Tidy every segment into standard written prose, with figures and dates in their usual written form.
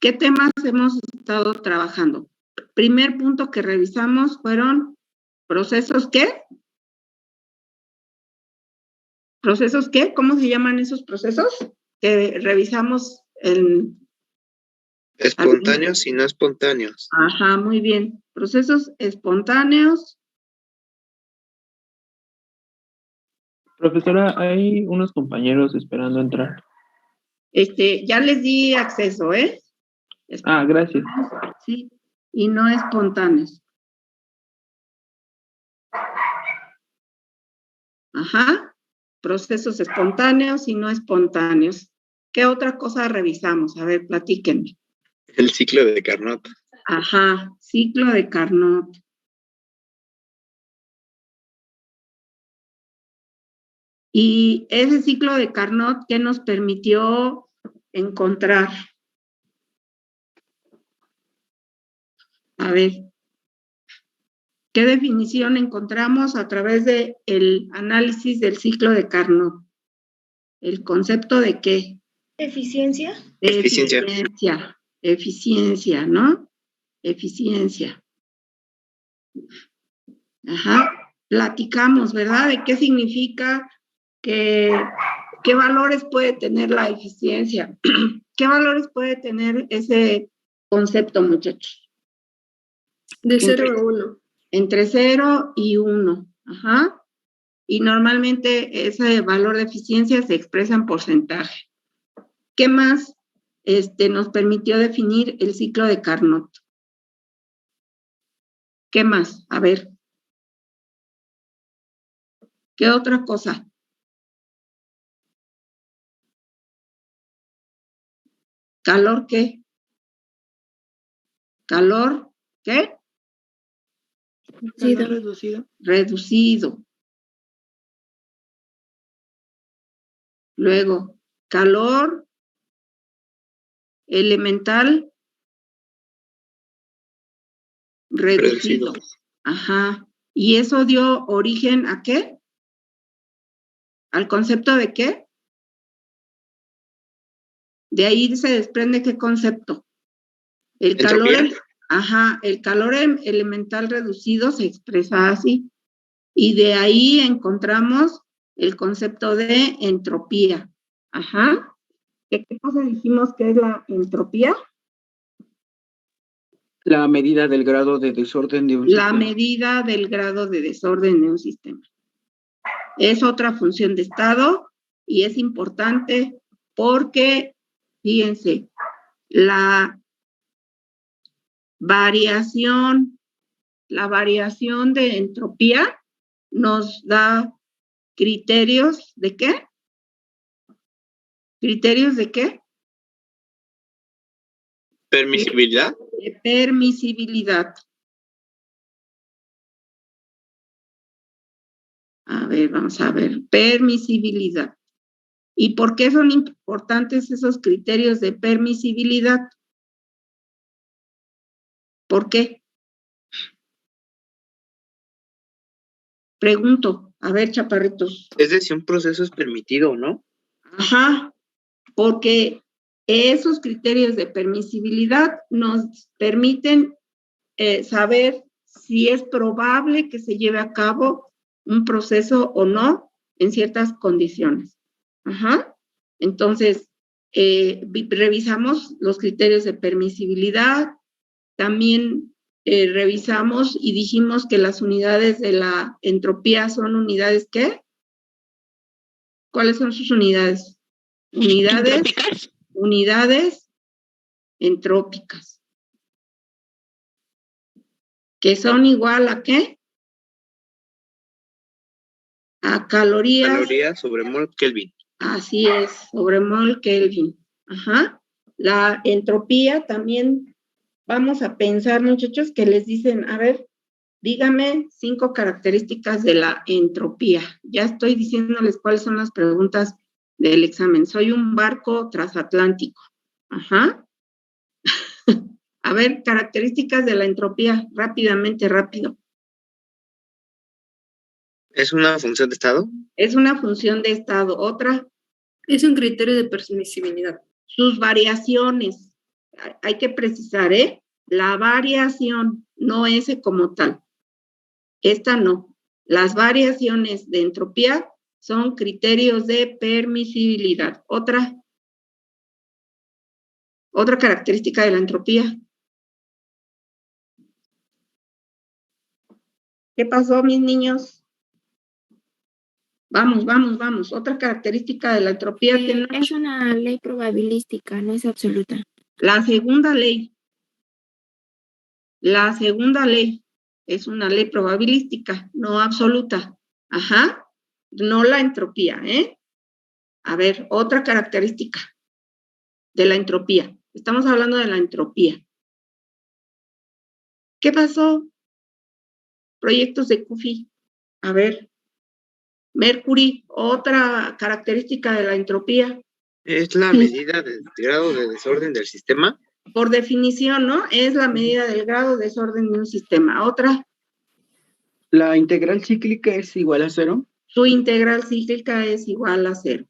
¿Qué temas hemos estado trabajando? Primer punto que revisamos fueron procesos, ¿qué? ¿Procesos qué? ¿Cómo se llaman esos procesos? Que revisamos en... Espontáneos y no espontáneos. Ajá, muy bien. Procesos espontáneos. Profesora, hay unos compañeros esperando entrar. Ya les di acceso, ¿eh? Gracias. Sí, y no espontáneos. Ajá, procesos espontáneos y no espontáneos. ¿Qué otra cosa revisamos? A ver, platíquenme. El ciclo de Carnot. Ajá, ciclo de Carnot. Y ese ciclo de Carnot, ¿qué nos permitió encontrar? A ver, ¿qué definición encontramos a través del análisis del ciclo de Carnot? ¿El concepto de qué? Eficiencia. De eficiencia. Eficiencia, ¿no? Eficiencia. Ajá. Platicamos, ¿verdad? De qué significa, qué valores puede tener la eficiencia. ¿Qué valores puede tener ese concepto, muchachos? De 0 a 1. Entre 0 y 1. Ajá. Y normalmente ese valor de eficiencia se expresa en porcentaje. ¿Qué más nos permitió definir el ciclo de Carnot? ¿Qué más? A ver. ¿Qué otra cosa? ¿Calor qué? ¿Calor qué? Reducido. Reducido. Luego, calor elemental reducido. Ajá. ¿Y eso dio origen a qué? ¿Al concepto de qué? De ahí se desprende qué concepto. El calor, el calor elemental reducido se expresa así. Y de ahí encontramos el concepto de entropía. Ajá. ¿Qué cosa dijimos que es la entropía? La medida del grado de desorden de un sistema. La medida del grado de desorden de un sistema. Es otra función de estado y es importante porque, fíjense, la variación de entropía nos da criterios ¿de qué? ¿Criterios de qué? ¿Permisibilidad? De permisibilidad. A ver, vamos a ver. Permisibilidad. ¿Y por qué son importantes esos criterios de permisibilidad? ¿Por qué? Pregunto, a ver, chaparritos. Es decir, un proceso es permitido, ¿no? Ajá, porque esos criterios de permisibilidad nos permiten saber si es probable que se lleve a cabo un proceso o no en ciertas condiciones. Ajá. Entonces, revisamos los criterios de permisibilidad, también revisamos y dijimos que las unidades de la entropía son unidades, ¿qué? ¿Cuáles son sus unidades? Unidades entrópicas. ¿Que son igual a qué? A calorías. Calorías sobre mol Kelvin. Así es, sobre mol Kelvin. Ajá. La entropía también, vamos a pensar, muchachos, que les dicen, a ver, dígame 5 características de la entropía. Ya estoy diciéndoles cuáles son las preguntas del examen. Soy un barco transatlántico. Ajá. A ver, características de la entropía, rápidamente, rápido. ¿Es una función de estado? Es una función de estado. Otra. Es un criterio de permisibilidad. Sus variaciones. hay que precisar, la variación, no ese como tal. Esta no. Las variaciones de entropía son criterios de permisibilidad. Otra característica de la entropía. ¿Qué pasó, mis niños? Vamos. Otra característica de la entropía. Es una ley probabilística, no es absoluta. La segunda ley es una ley probabilística, no absoluta. Ajá. No la entropía, A ver, otra característica de la entropía. Estamos hablando de la entropía. ¿Qué pasó? Proyectos de CUFI. A ver, Mercury, otra característica de la entropía. Es la medida del grado de desorden del sistema. Por definición, ¿no? Es la medida del grado de desorden de un sistema. Otra. ¿La integral cíclica es igual a 0? Su integral cíclica es igual a 0.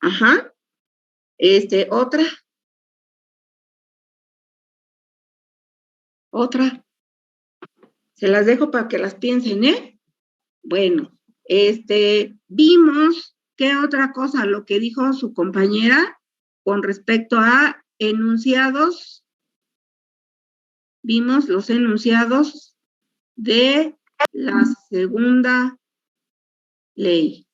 Ajá. Otra. Se las dejo para que las piensen, Bueno, vimos, ¿qué otra cosa? Lo que dijo su compañera con respecto a enunciados. Vimos los enunciados de la segunda ley.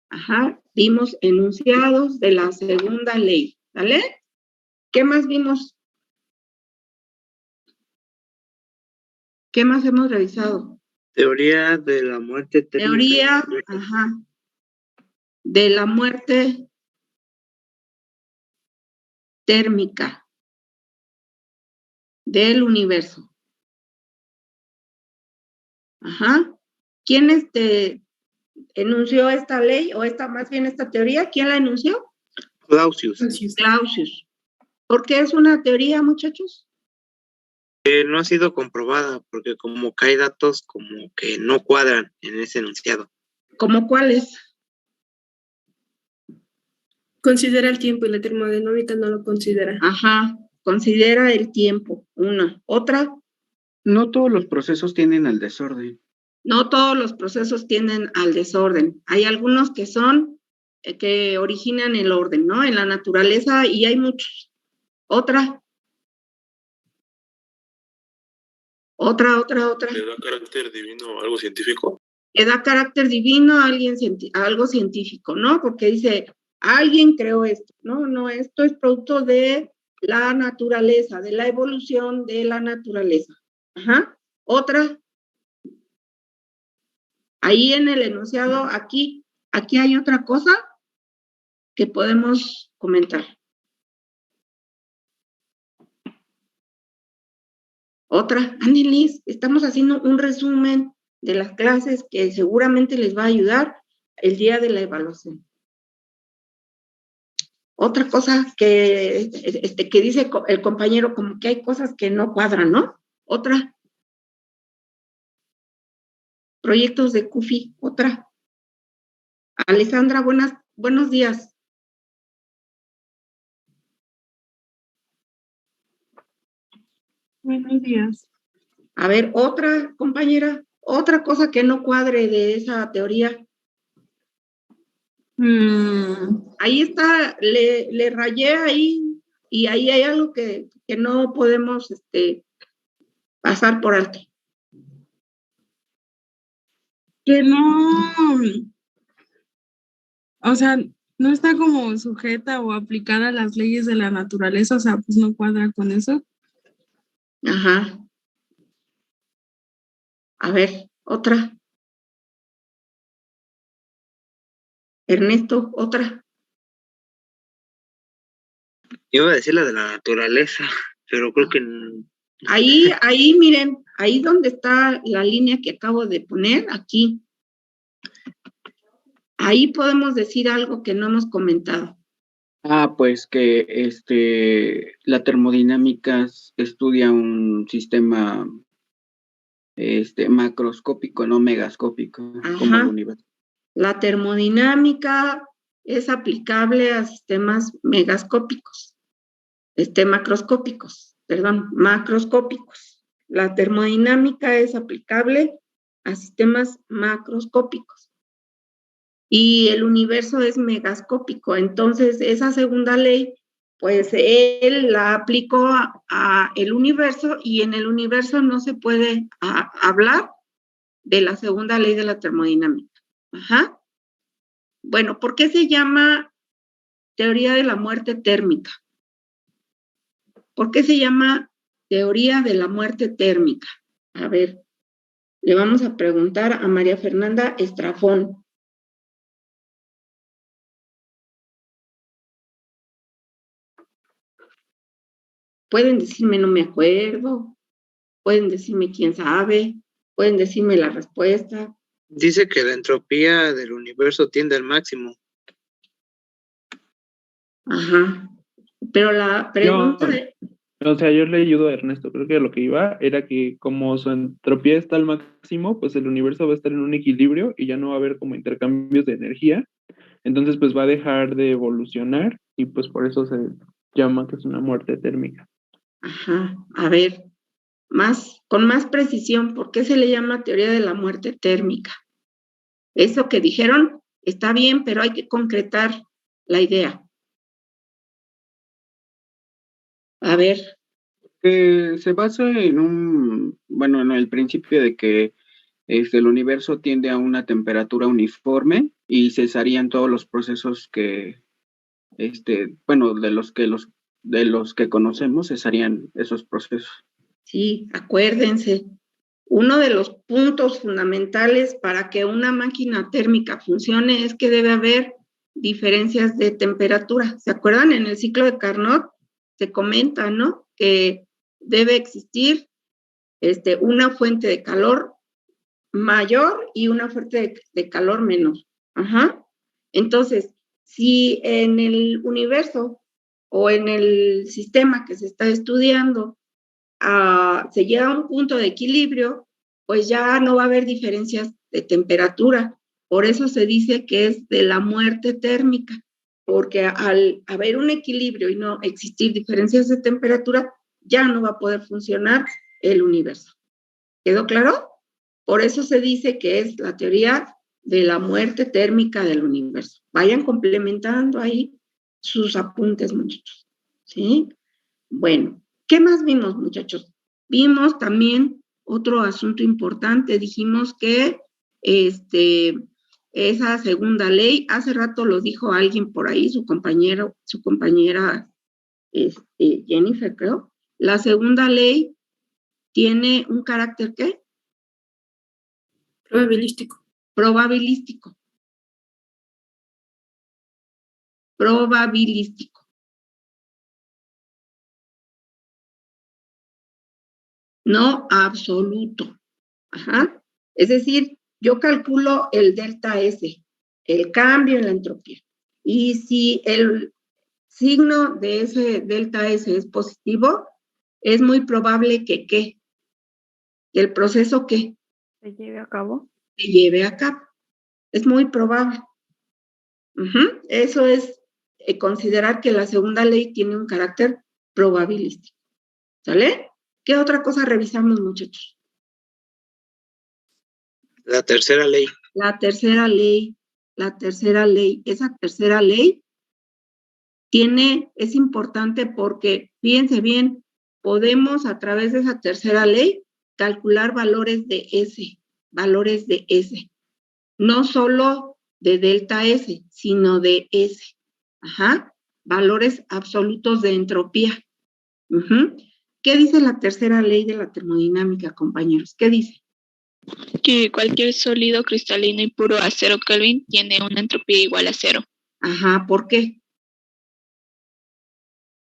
Ajá, vimos enunciados de la segunda ley, ¿vale? ¿Qué más vimos? ¿Qué más hemos revisado? Teoría de la muerte térmica. Teoría, de la muerte térmica del universo. Ajá. ¿Quién enunció esta ley o más bien esta teoría? ¿Quién la enunció? Clausius. Clausius. ¿Por qué es una teoría, muchachos? No ha sido comprobada porque como que hay datos como que no cuadran en ese enunciado. ¿Cómo cuáles? Considera el tiempo y la termodinámica no lo considera. Ajá, considera el tiempo. Una. ¿Otra? No todos los procesos tienden al desorden. No todos los procesos tienden al desorden. Hay algunos que que originan el orden, ¿no? En la naturaleza y hay muchos. Otra. Otra. ¿Le da carácter divino algo científico? Le da carácter divino a algo científico, ¿no? Porque dice, alguien creó esto. No, esto es producto de la naturaleza, de la evolución de la naturaleza. Ajá. Otra. Ahí en el enunciado, aquí hay otra cosa que podemos comentar. Otra, ándenles, estamos haciendo un resumen de las clases que seguramente les va a ayudar el día de la evaluación. Otra cosa que dice el compañero, como que hay cosas que no cuadran, ¿no? Otra. Proyectos de CUFI, otra. Alessandra, buenos días. Buenos días. A ver, otra compañera, otra cosa que no cuadre de esa teoría. Ahí está, le rayé ahí y ahí hay algo que no podemos pasar por alto. Que no, o sea, no está como sujeta o aplicada a las leyes de la naturaleza, o sea, pues no cuadra con eso. Ajá. A ver, otra. Ernesto, otra. Iba a decir la de la naturaleza, pero creo que Ahí, miren, ahí donde está la línea que acabo de poner, aquí. Ahí podemos decir algo que no hemos comentado. Pues que la termodinámica estudia un sistema macroscópico, no megascópico, como el universo. La termodinámica es aplicable a sistemas megascópicos. macroscópicos. La termodinámica es aplicable a sistemas macroscópicos y el universo es megascópico. Entonces, esa segunda ley, pues él la aplicó a el universo y en el universo no se puede hablar de la segunda ley de la termodinámica. Ajá. Bueno, ¿por qué se llama teoría de la muerte térmica? ¿Por qué se llama teoría de la muerte térmica? A ver, le vamos a preguntar a María Fernanda Estrafón. Pueden decirme no me acuerdo, pueden decirme quién sabe, pueden decirme la respuesta. Dice que la entropía del universo tiende al máximo. Ajá. Pero la pregunta O sea, yo le ayudo a Ernesto. Creo que lo que iba era que como su entropía está al máximo, pues el universo va a estar en un equilibrio y ya no va a haber como intercambios de energía. Entonces, pues va a dejar de evolucionar y pues por eso se llama que es una muerte térmica. Ajá. A ver, con más precisión, ¿por qué se le llama teoría de la muerte térmica? Eso que dijeron está bien, pero hay que concretar la idea. A ver. Se basa en en el principio de que el universo tiende a una temperatura uniforme y cesarían todos los procesos que, de los que conocemos, cesarían esos procesos. Sí, acuérdense, uno de los puntos fundamentales para que una máquina térmica funcione es que debe haber diferencias de temperatura. ¿Se acuerdan? En el ciclo de Carnot se comenta, ¿no? Que debe existir una fuente de calor mayor y una fuente de calor menor. Ajá. Entonces, si en el universo o en el sistema que se está estudiando se llega a un punto de equilibrio, pues ya no va a haber diferencias de temperatura. Por eso se dice que es de la muerte térmica, porque al haber un equilibrio y no existir diferencias de temperatura, ya no va a poder funcionar el universo. ¿Quedó claro? Por eso se dice que es la teoría de la muerte térmica del universo. Vayan complementando ahí sus apuntes, muchachos. ¿Sí? Bueno, ¿qué más vimos, muchachos? Vimos también otro asunto importante. Dijimos que esa segunda ley, hace rato lo dijo alguien por ahí, su compañera Jennifer, creo. La segunda ley tiene un carácter, ¿qué? Probabilístico. Probabilístico. No absoluto. Ajá. Es decir, yo calculo el delta S, el cambio en la entropía. Y si el signo de ese delta S es positivo, es muy probable que ¿qué? Que el proceso ¿qué? ¿Se lleve a cabo? Se lleve a cabo. Es muy probable. Eso es considerar que la segunda ley tiene un carácter probabilístico. ¿Sale? ¿Qué otra cosa revisamos, muchachos? La tercera ley. La tercera ley. Esa tercera ley es importante porque, fíjense bien, podemos a través de esa tercera ley calcular valores de S. No solo de delta S, sino de S. Ajá. Valores absolutos de entropía. ¿Qué dice la tercera ley de la termodinámica, compañeros? ¿Qué dice? Que cualquier sólido cristalino y puro a 0 Kelvin tiene una entropía igual a 0. Ajá, ¿por qué?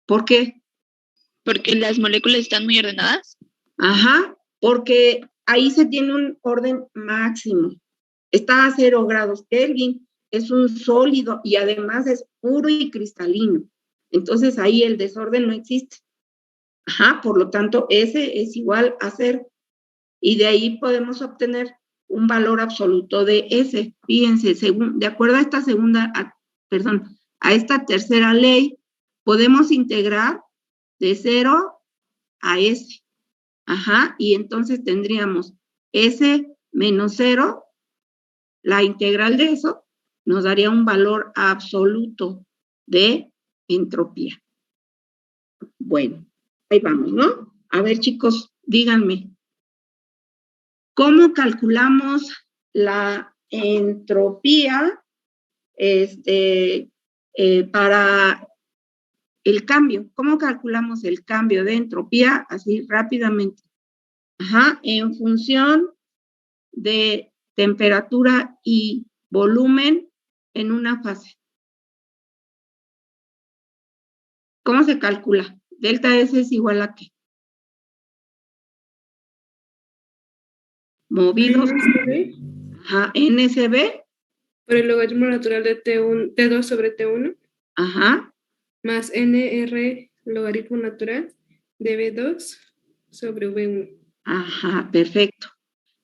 ¿Por qué? Porque las moléculas están muy ordenadas. Ajá, porque ahí se tiene un orden máximo. Está a 0 grados Kelvin, es un sólido y además es puro y cristalino. Entonces ahí el desorden no existe. Ajá, por lo tanto, S es igual a 0. Y de ahí podemos obtener un valor absoluto de S. Fíjense, de acuerdo a esta a esta tercera ley, podemos integrar de 0 a S. Ajá, y entonces tendríamos S menos 0, la integral de eso nos daría un valor absoluto de entropía. Bueno, ahí vamos, ¿no? A ver, chicos, díganme, ¿cómo calculamos la entropía para el cambio? ¿Cómo calculamos el cambio de entropía? Así rápidamente. Ajá, en función de temperatura y volumen en una fase. ¿Cómo se calcula? Delta S es igual a ¿qué? Movidos. Ajá, NSB. Por el logaritmo natural de T2 sobre T1. Ajá. Más NR logaritmo natural de B2 sobre V1. Ajá, perfecto.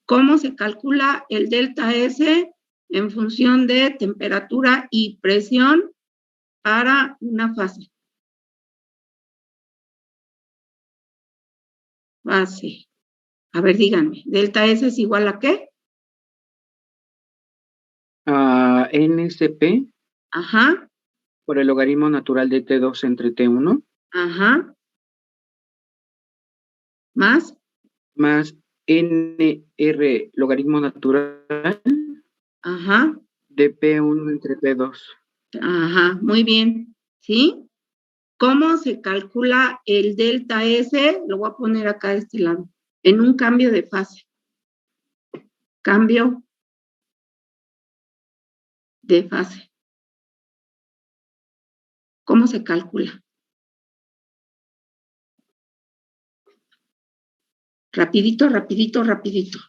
¿Cómo se calcula el delta S en función de temperatura y presión para una fase? Fase. A ver, díganme, ¿delta S es igual a qué? A NSP. Ajá. Por el logaritmo natural de T2 entre T1. Ajá. ¿Más? Más NR logaritmo natural. Ajá. De P1 entre P2. Ajá, muy bien. ¿Sí? ¿Cómo se calcula el delta S? Lo voy a poner acá de este lado. En un cambio de fase. Cambio de fase. ¿Cómo se calcula? Rapidito, rapidito, rapidito.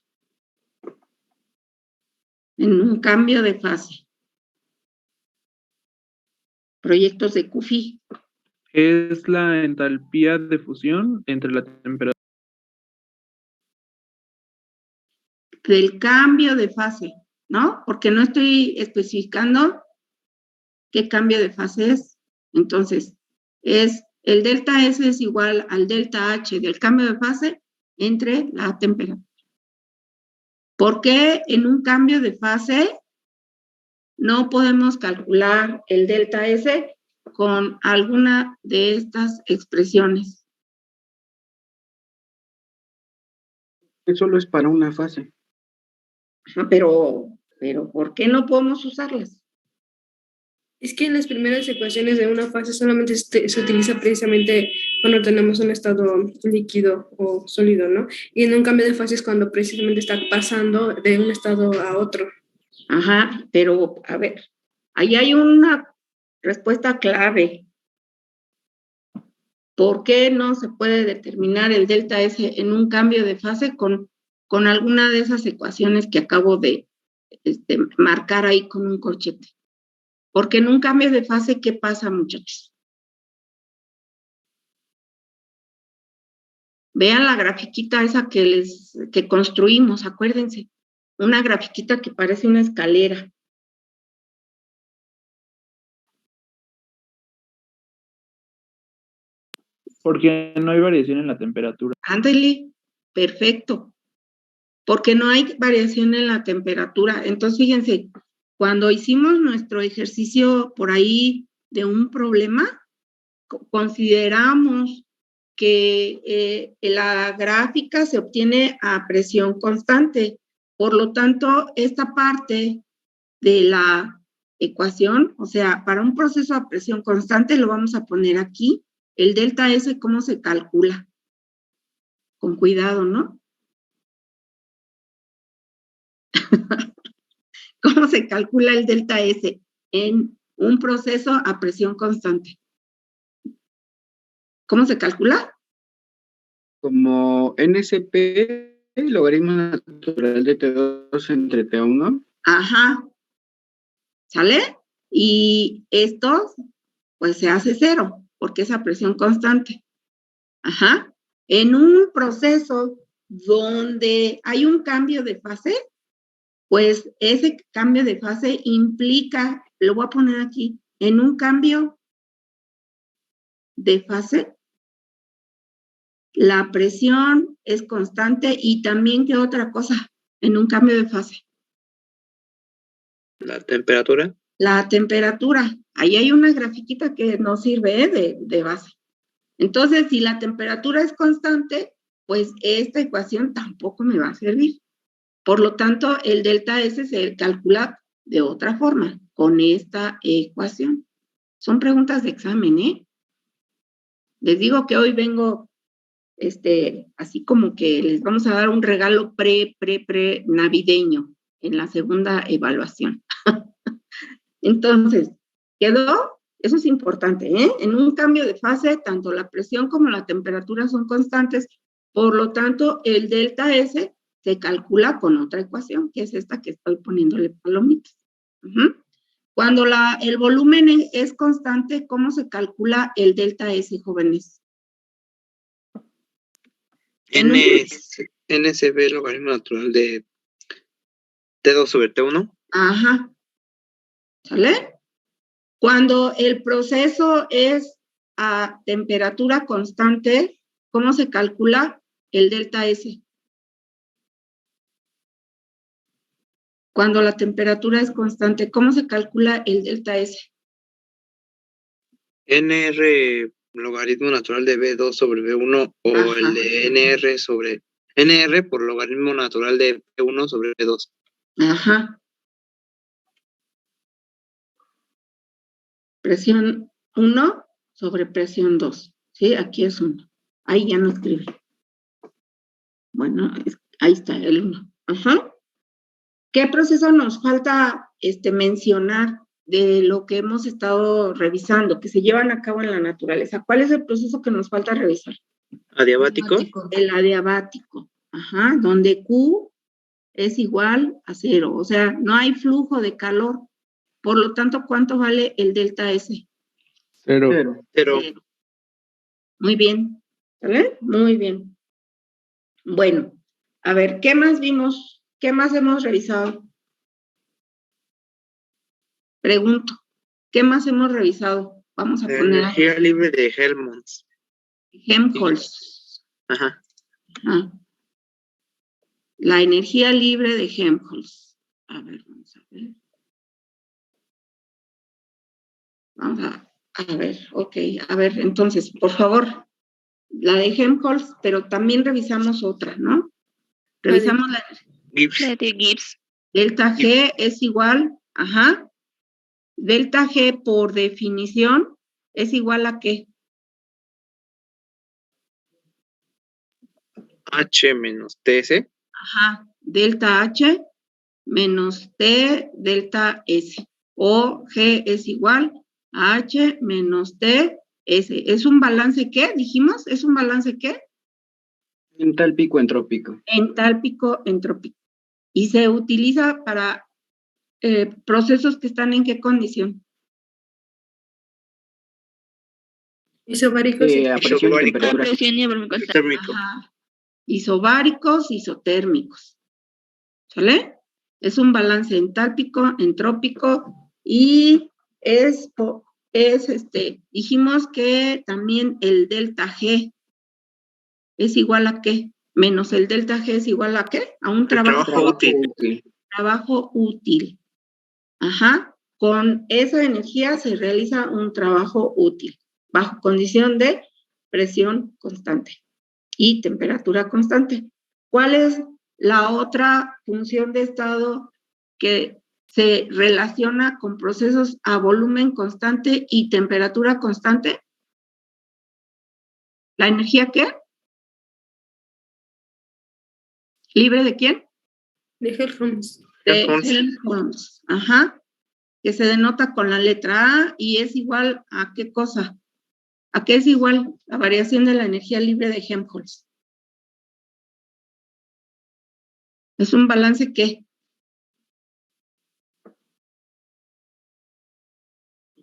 En un cambio de fase. Proyectos de CUFI. Es la entalpía de fusión entre la temperatura. Del cambio de fase, ¿no? Porque no estoy especificando qué cambio de fase es. Entonces, es el delta S es igual al delta H del cambio de fase entre la temperatura. ¿Por qué en un cambio de fase no podemos calcular el delta S con alguna de estas expresiones? Solo es para una fase. Pero ¿por qué no podemos usarlas? Es que en las primeras ecuaciones de una fase solamente se utiliza precisamente cuando tenemos un estado líquido o sólido, ¿no? Y en un cambio de fase es cuando precisamente está pasando de un estado a otro. Ajá, pero a ver, ahí hay una respuesta clave. ¿Por qué no se puede determinar el delta S en un cambio de fase con alguna de esas ecuaciones que acabo de marcar ahí con un corchete? Porque en un cambio de fase, ¿qué pasa, muchachos? Vean la grafiquita esa que construimos, acuérdense. Una grafiquita que parece una escalera. Porque no hay variación en la temperatura. Ándale, perfecto. Porque no hay variación en la temperatura. Entonces, fíjense, cuando hicimos nuestro ejercicio por ahí de un problema, consideramos que la gráfica se obtiene a presión constante. Por lo tanto, esta parte de la ecuación, o sea, para un proceso a presión constante, lo vamos a poner aquí. El delta S, ¿cómo se calcula? Con cuidado, ¿no? ¿Cómo se calcula el delta S en un proceso a presión constante? ¿Cómo se calcula? Como NSP, logaritmo natural de T2 entre T1. Ajá. ¿Sale? Y esto, pues se hace 0, porque es a presión constante. Ajá. En un proceso donde hay un cambio de fase, pues ese cambio de fase implica, lo voy a poner aquí, en un cambio de fase la presión es constante y también, ¿qué otra cosa? En un cambio de fase. La temperatura. La temperatura. Ahí hay una grafiquita que nos sirve de base. Entonces, si la temperatura es constante, pues esta ecuación tampoco me va a servir. Por lo tanto, el delta S se calcula de otra forma, con esta ecuación. Son preguntas de examen, ¿eh? Les digo que hoy vengo, así como que les vamos a dar un regalo pre navideño en la segunda evaluación. Entonces, ¿quedó? Eso es importante, ¿eh? En un cambio de fase, tanto la presión como la temperatura son constantes, por lo tanto, el delta S se calcula con otra ecuación, que es esta que estoy poniéndole palomitas. Cuando el volumen es constante, ¿cómo se calcula el delta S, jóvenes? NSB, logaritmo natural de T2 sobre T1. Ajá. ¿Sale? Cuando el proceso es a temperatura constante, ¿cómo se calcula el delta S? Cuando la temperatura es constante, ¿cómo se calcula el delta S? NR logaritmo natural de B2 sobre B1 o Ajá. el de NR por logaritmo natural de B1 sobre B2. Ajá. Presión 1 sobre presión 2. ¿Sí? Aquí es 1. Ahí ya no escribe. Bueno, ahí está el 1. Ajá. ¿Qué proceso nos falta mencionar de lo que hemos estado revisando, que se llevan a cabo en la naturaleza? ¿Cuál es el proceso que nos falta revisar? Adiabático. El adiabático. Ajá, donde Q es igual a 0. O sea, no hay flujo de calor. Por lo tanto, ¿cuánto vale el delta S? 0. Cero. Muy bien. ¿Vale? Muy bien. Bueno, a ver, ¿qué más vimos? ¿Qué más hemos revisado? Pregunto, ¿qué más hemos revisado? Vamos a La poner energía libre de Helmholtz. Helmholtz. Ajá. Ajá. La energía libre de Helmholtz. A ver, vamos a ver. Vamos a ver, ok. A ver, entonces, por favor, la de Helmholtz, pero también revisamos otra, ¿no? Revisamos la Gibbs. La de Gibbs. delta G es igual, ajá. Delta G por definición es igual a ¿qué? H menos TS. Ajá, delta H menos T delta S. O G es igual a H menos T S. ¿Es un balance qué? Dijimos, ¿es un balance qué? Entálpico entrópico. Entálpico entrópico. Y se utiliza para procesos que están ¿en qué condición? Isobáricos y A presión y temperatura. Presión y volumen constante. Térmico. Ajá. Isobáricos, isotérmicos. ¿Sale? Es un balance entálpico, entrópico y dijimos que también el delta G es igual a ¿qué? Menos el delta G es igual a ¿qué? A un trabajo útil. Trabajo útil. Ajá. Con esa energía se realiza un trabajo útil, bajo condición de presión constante y temperatura constante. ¿Cuál es la otra función de estado que se relaciona con procesos a volumen constante y temperatura constante? ¿La energía qué? ¿Libre de quién? de Helmholtz. De Helmholtz. Ajá. Que se denota con la letra A y es igual a ¿qué cosa? ¿A qué es igual la variación de la energía libre de Helmholtz? ¿Es un balance qué?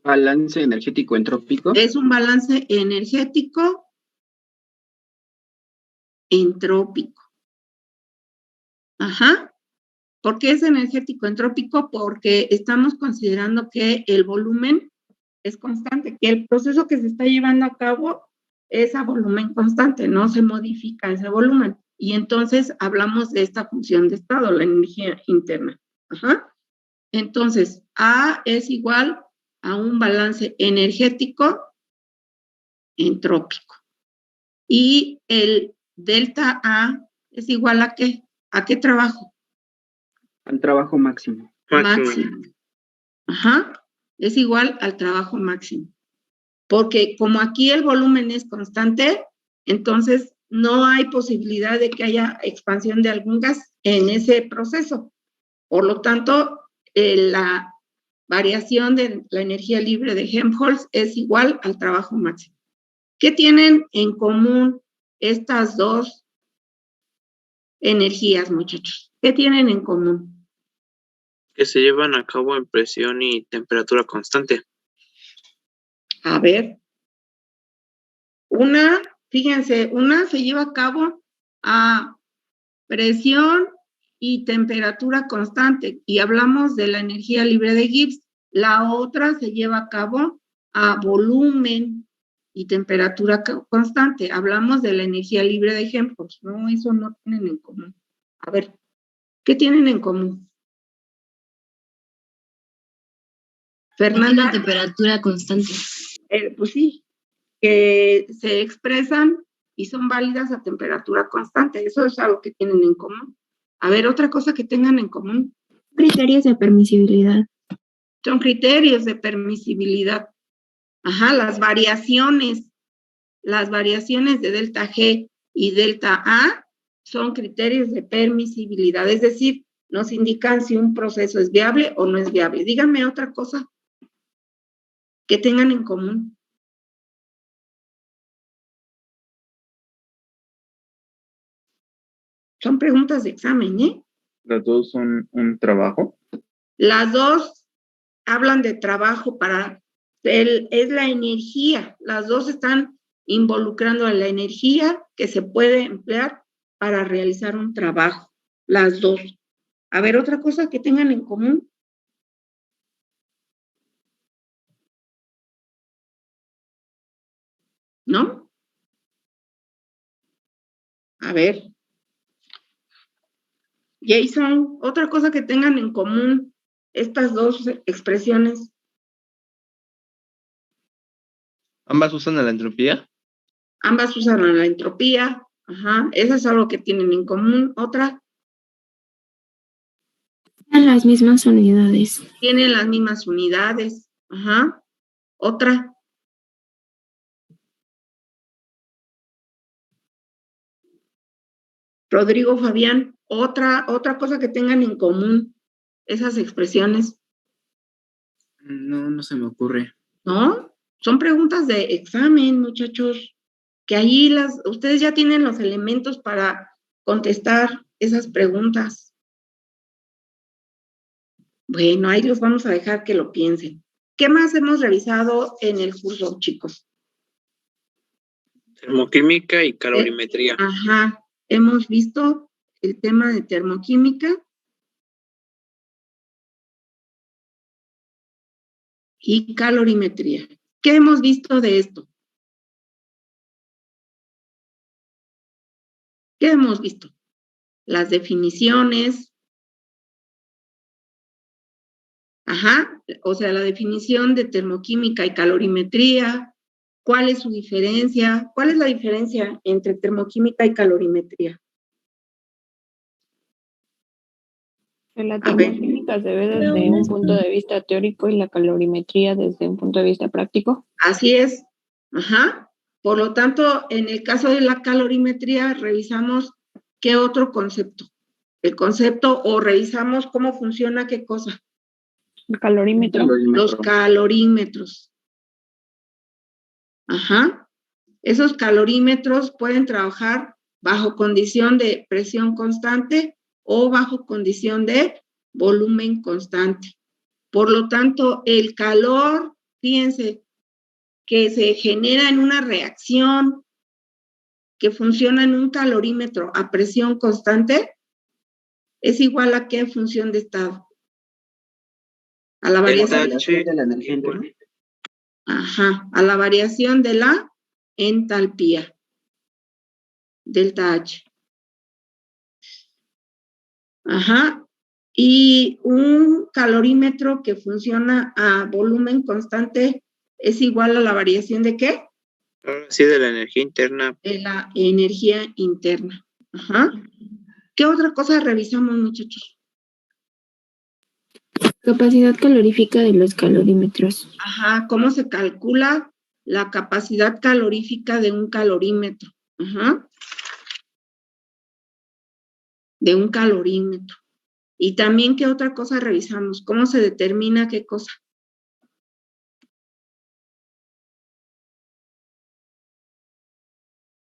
Balance energético entrópico. Es un balance energético entrópico. Ajá. ¿Por qué es energético entrópico? Porque estamos considerando que el volumen es constante, que el proceso que se está llevando a cabo es a volumen constante, no se modifica ese volumen. Y entonces hablamos de esta función de estado, la energía interna. Ajá. Entonces, A es igual a un balance energético entrópico. Y el delta A es igual a ¿qué? ¿A qué trabajo? Al trabajo máximo. Máximo. Ajá. Es igual al trabajo máximo. Porque como aquí el volumen es constante, entonces no hay posibilidad de que haya expansión de algún gas en ese proceso. Por lo tanto, la variación de la energía libre de Helmholtz es igual al trabajo máximo. ¿Qué tienen en común estas dos energías, muchachos? ¿Qué tienen en común? Que se llevan a cabo en presión y temperatura constante. A ver. Fíjense, una se lleva a cabo a presión y temperatura constante, y hablamos de la energía libre de Gibbs. La otra se lleva a cabo a volumen y temperatura constante. Hablamos de la energía libre de Helmholtz. No, eso no tienen en común. A ver, ¿qué tienen en común? Fernanda. La temperatura constante. Pues sí, que se expresan y son válidas a temperatura constante. Eso es algo que tienen en común. A ver, otra cosa que tengan en común. Criterios de permisibilidad. Son criterios de permisibilidad. Ajá, las variaciones de delta G y delta A son criterios de permisibilidad, es decir, nos indican si un proceso es viable o no es viable. Díganme otra cosa que tengan en común. Son preguntas de examen, ¿eh? Las dos son un trabajo. Las dos hablan de trabajo es la energía. Las dos están involucrando a la energía que se puede emplear para realizar un trabajo. Las dos. A ver, otra cosa que tengan en común. ¿No? A ver. Jason, otra cosa que tengan en común estas dos expresiones. ¿Ambas usan la entropía? Ambas usan la entropía. Ajá, eso es algo que tienen en común. Otra. Tienen las mismas unidades. Tienen las mismas unidades. Ajá. Otra. Rodrigo, Fabián, otra cosa que tengan en común esas expresiones. No se me ocurre. ¿No? Son preguntas de examen, muchachos, que ahí ustedes ya tienen los elementos para contestar esas preguntas. Bueno, ahí los vamos a dejar que lo piensen. ¿Qué más hemos revisado en el curso, chicos? Termoquímica y calorimetría. Ajá, hemos visto el tema de termoquímica y calorimetría. ¿Qué hemos visto de esto? ¿Qué hemos visto? Las definiciones. Ajá, o sea, la definición de termoquímica y calorimetría. ¿Cuál es su diferencia? ¿Cuál es la diferencia entre termoquímica y calorimetría? La termoquímica se ve desde un punto de vista teórico y la calorimetría desde un punto de vista práctico. Así es. Ajá. Por lo tanto, en el caso de la calorimetría, revisamos qué otro concepto. El concepto, o revisamos cómo funciona qué cosa. El calorímetro. Los calorímetros. Ajá. Esos calorímetros pueden trabajar bajo condición de presión constante o bajo condición de volumen constante. Por lo tanto, el calor, fíjense, que se genera en una reacción que funciona en un calorímetro a presión constante, es igual a ¿qué función de estado? A la variación de la energía interna. Ajá, a la variación de la entalpía, delta H. Ajá. Y un calorímetro que funciona a volumen constante es igual a la variación ¿de qué? Sí, de la energía interna. De la energía interna. Ajá. ¿Qué otra cosa revisamos, muchachos? Capacidad calorífica de los calorímetros. Ajá, ¿cómo se calcula la capacidad calorífica de un calorímetro? Ajá. De un calorímetro. Y también, ¿qué otra cosa revisamos? ¿Cómo se determina qué cosa?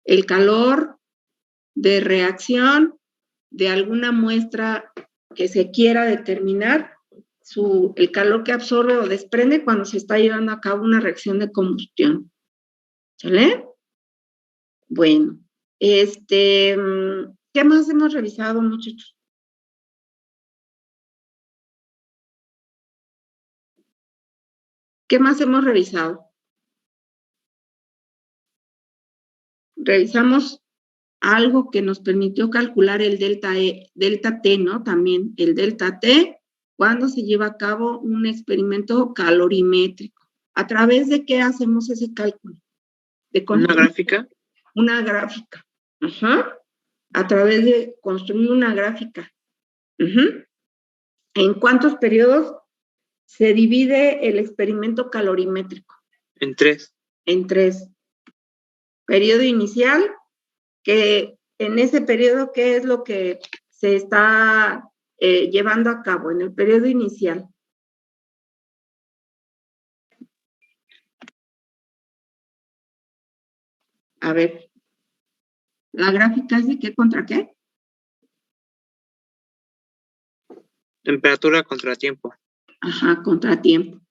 El calor de reacción de alguna muestra que se quiera determinar, el calor que absorbe o desprende cuando se está llevando a cabo una reacción de combustión. ¿Sale? Bueno, ¿qué más hemos revisado, muchachos? ¿Qué más hemos revisado? Revisamos algo que nos permitió calcular el delta T, ¿no? También el delta T cuando se lleva a cabo un experimento calorimétrico. ¿A través de qué hacemos ese cálculo? ¿Una gráfica? Una gráfica. Ajá. A través de construir una gráfica. Uh-huh. ¿En cuántos periodos se divide el experimento calorimétrico? En 3. En 3. Periodo inicial, que en ese periodo, ¿qué es lo que se está llevando a cabo en el periodo inicial? A ver, ¿la gráfica es de qué contra qué? Temperatura contra tiempo. Ajá, contratiempo.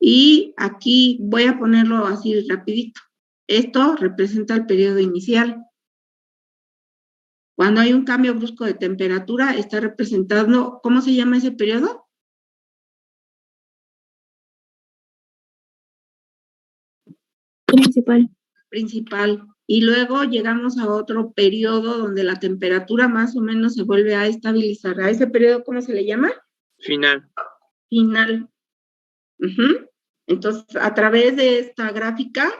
Y aquí voy a ponerlo así rapidito. Esto representa el periodo inicial. Cuando hay un cambio brusco de temperatura, está representando, ¿cómo se llama ese periodo? Principal. Principal. Y luego llegamos a otro periodo donde la temperatura más o menos se vuelve a estabilizar. ¿A ese periodo cómo se le llama? Final. Final. Uh-huh. Entonces, a través de esta gráfica,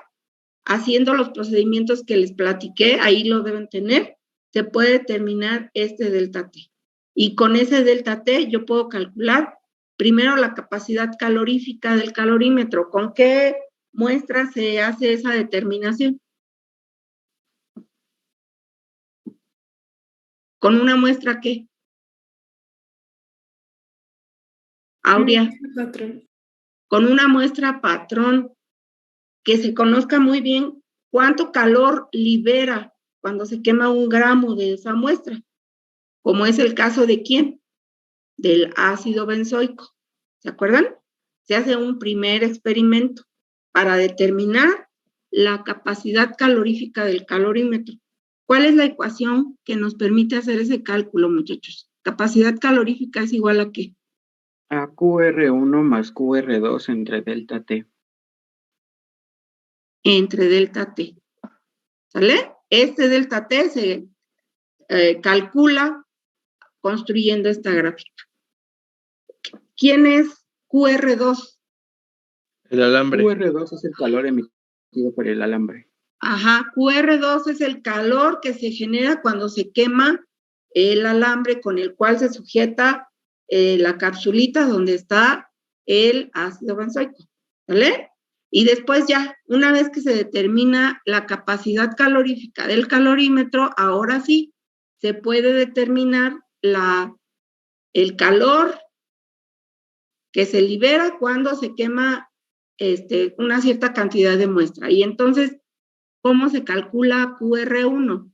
haciendo los procedimientos que les platiqué, ahí lo deben tener, se puede determinar este delta T. Y con ese delta T yo puedo calcular primero la capacidad calorífica del calorímetro. ¿Con qué muestra se hace esa determinación? ¿Con una muestra qué? Aurea. Con una muestra patrón que se conozca muy bien cuánto calor libera cuando se quema 1 gramo de esa muestra, como es el caso de ¿quién? Del ácido benzoico. ¿Se acuerdan? Se hace un primer experimento para determinar la capacidad calorífica del calorímetro. ¿Cuál es la ecuación que nos permite hacer ese cálculo, muchachos? Capacidad calorífica es igual a ¿qué? A QR1 más QR2 entre delta T. Entre delta T. ¿Sale? Este delta T se calcula construyendo esta gráfica. ¿Quién es QR2? El alambre. QR2 es el calor emitido por el alambre. Ajá, QR2 es el calor que se genera cuando se quema el alambre con el cual se sujeta la capsulita donde está el ácido benzoico. ¿Vale? Y después ya, una vez que se determina la capacidad calorífica del calorímetro, ahora sí se puede determinar el calor que se libera cuando se quema una cierta cantidad de muestra. Y entonces, ¿cómo se calcula QR1?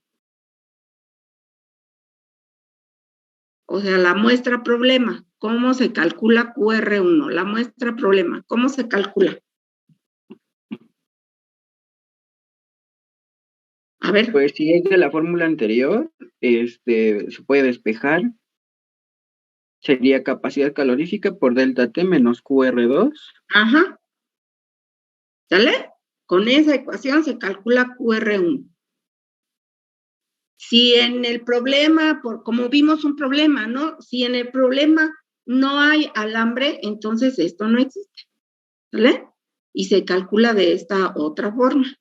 O sea, la muestra problema. ¿Cómo se calcula QR1? La muestra problema. ¿Cómo se calcula? A ver. Pues si es de la fórmula anterior, se puede despejar. Sería capacidad calorífica por delta T menos QR2. Ajá. ¿Sale? Con esa ecuación se calcula QR1. Si en el problema, como vimos un problema, ¿no? Si en el problema no hay alambre, entonces esto no existe, ¿vale? Y se calcula de esta otra forma,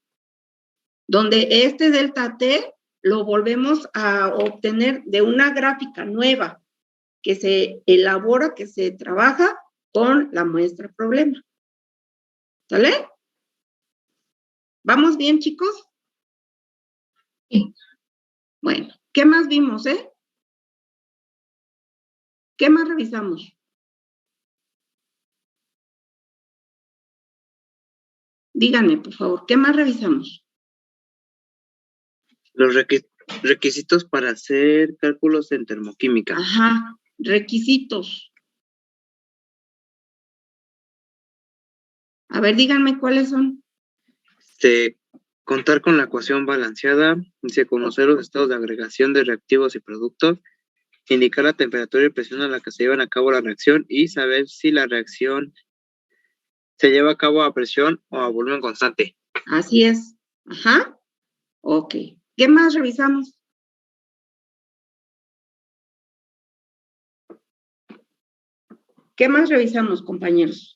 donde este delta T lo volvemos a obtener de una gráfica nueva que se elabora, que se trabaja con la muestra problema. ¿Sale? ¿Vamos bien, chicos? Sí. Bueno, ¿qué más vimos, ¿Qué más revisamos? Díganme, por favor, ¿qué más revisamos? Los requisitos para hacer cálculos en termoquímica. Ajá, requisitos. A ver, díganme cuáles son. Contar con la ecuación balanceada, conocer los estados de agregación de reactivos y productos, indicar la temperatura y presión a la que se llevan a cabo la reacción y saber si la reacción se lleva a cabo a presión o a volumen constante. Así es. Ajá. Ok. ¿Qué más revisamos? ¿Qué más revisamos, compañeros?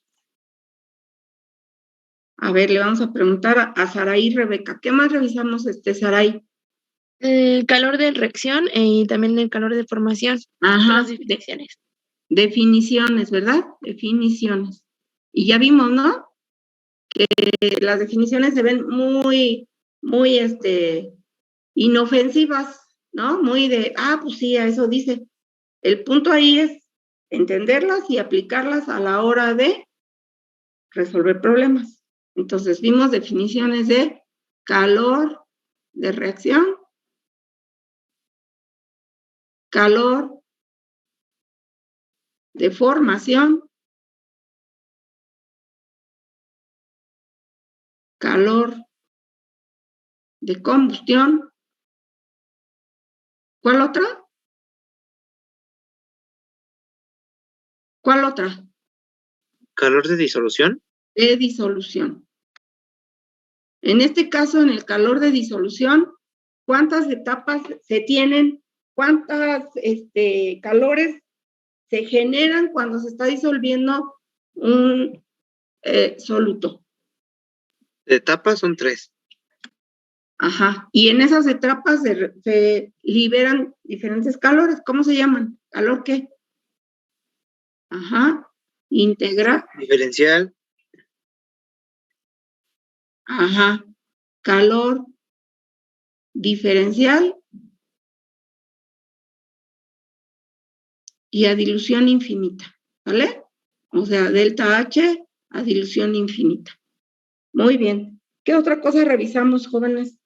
A ver, le vamos a preguntar a Saraí y Rebeca. ¿Qué más revisamos, Saraí? El calor de reacción y también el calor de formación. Ajá. Las definiciones. Definiciones, ¿verdad? Definiciones. Y ya vimos, ¿no? Que las definiciones se ven muy, inofensivas, ¿no? Muy de, pues sí, a eso dice. El punto ahí es entenderlas y aplicarlas a la hora de resolver problemas. Entonces, vimos definiciones de calor de reacción, calor de formación, calor de combustión. ¿Cuál otra? ¿Cuál otra? ¿Calor de disolución? De disolución. En este caso, en el calor de disolución, ¿cuántas etapas se tienen? ¿Cuántas calores se generan cuando se está disolviendo un soluto? Etapas son 3. Ajá. Y en esas etapas se liberan diferentes calores. ¿Cómo se llaman? ¿Calor qué? Ajá. Integral. Diferencial. Ajá. Calor diferencial y a dilución infinita, ¿vale? O sea, delta H a dilución infinita. Muy bien. ¿Qué otra cosa revisamos, jóvenes?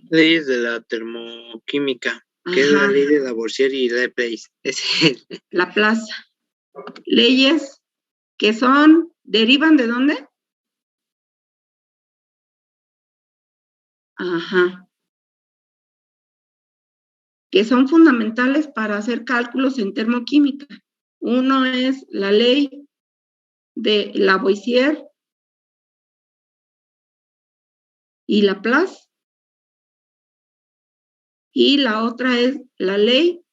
Leyes de la termoquímica, que es la ley de Lavoisier y Laplace. Laplace. Leyes que ¿derivan de dónde? Ajá. Que son fundamentales para hacer cálculos en termoquímica. Uno es la ley de Lavoisier y Laplace. Y la otra es la ley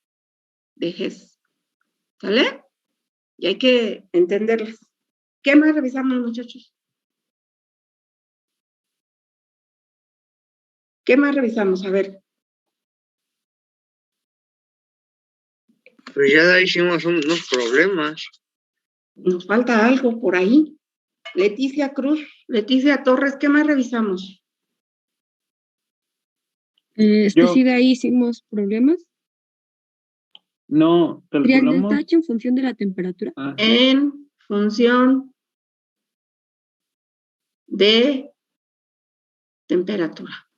de Hess. ¿Sale? Y hay que entenderlas. ¿Qué más revisamos, muchachos? ¿Qué más revisamos? A ver. Pues ya hicimos unos problemas. Nos falta algo por ahí. Leticia Cruz, Leticia Torres, ¿qué más revisamos? Sí, de ahí hicimos problemas. No, ¿Sería calculamos. delta H en función de la temperatura? En función de temperatura.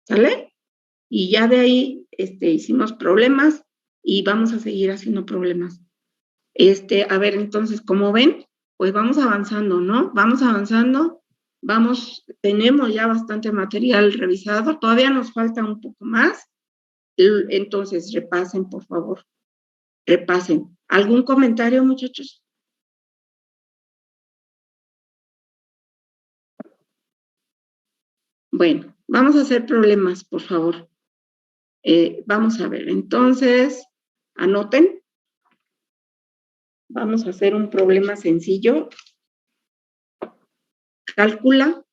¿Sale? Y ya de ahí hicimos problemas y vamos a seguir haciendo problemas. A ver, entonces, como ven, pues vamos avanzando, ¿no? Vamos avanzando, tenemos ya bastante material revisado, todavía nos falta un poco más. Entonces, repasen, por favor. Repasen. ¿Algún comentario, muchachos? Bueno, vamos a hacer problemas, por favor. Vamos a ver, entonces, anoten. Vamos a hacer un problema sencillo. Calcula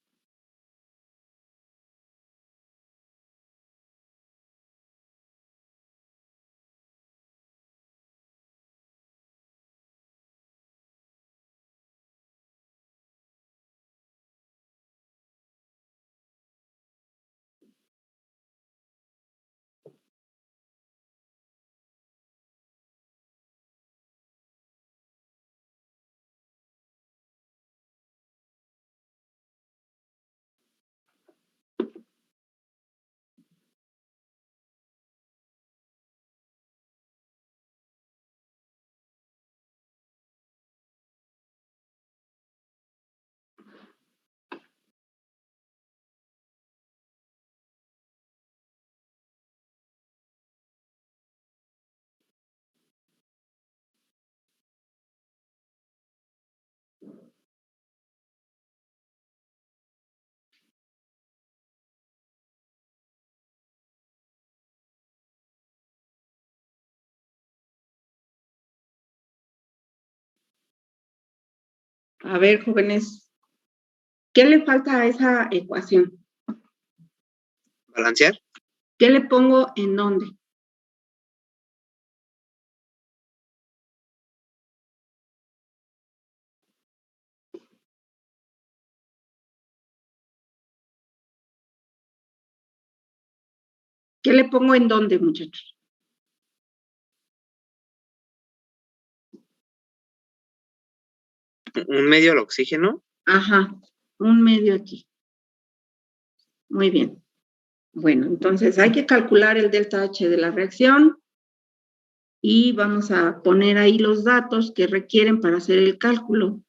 a ver, jóvenes, ¿qué le falta a esa ecuación? ¿Balancear? ¿Qué le pongo en dónde? ¿Qué le pongo en dónde, muchachos? ¿Un medio al oxígeno? Ajá, un medio aquí. Muy bien. Bueno, entonces hay que calcular el delta H de la reacción y vamos a poner ahí los datos que requieren para hacer el cálculo.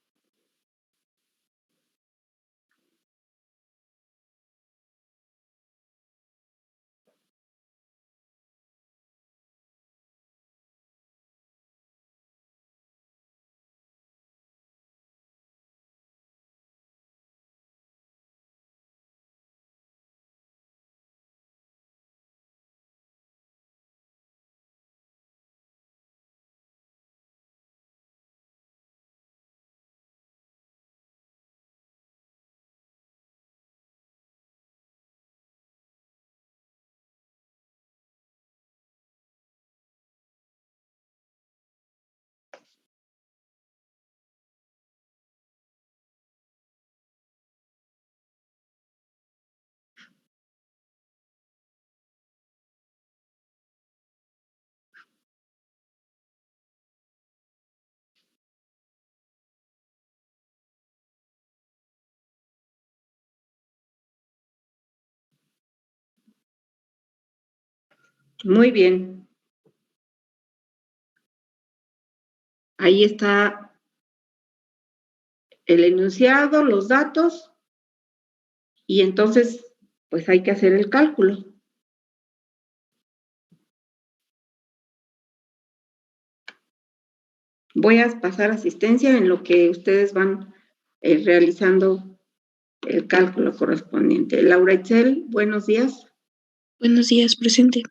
Muy bien. Ahí está el enunciado, los datos, y entonces, pues hay que hacer el cálculo. Voy a pasar asistencia en lo que ustedes van realizando el cálculo correspondiente. Laura Itzel, buenos días. Buenos días, presente.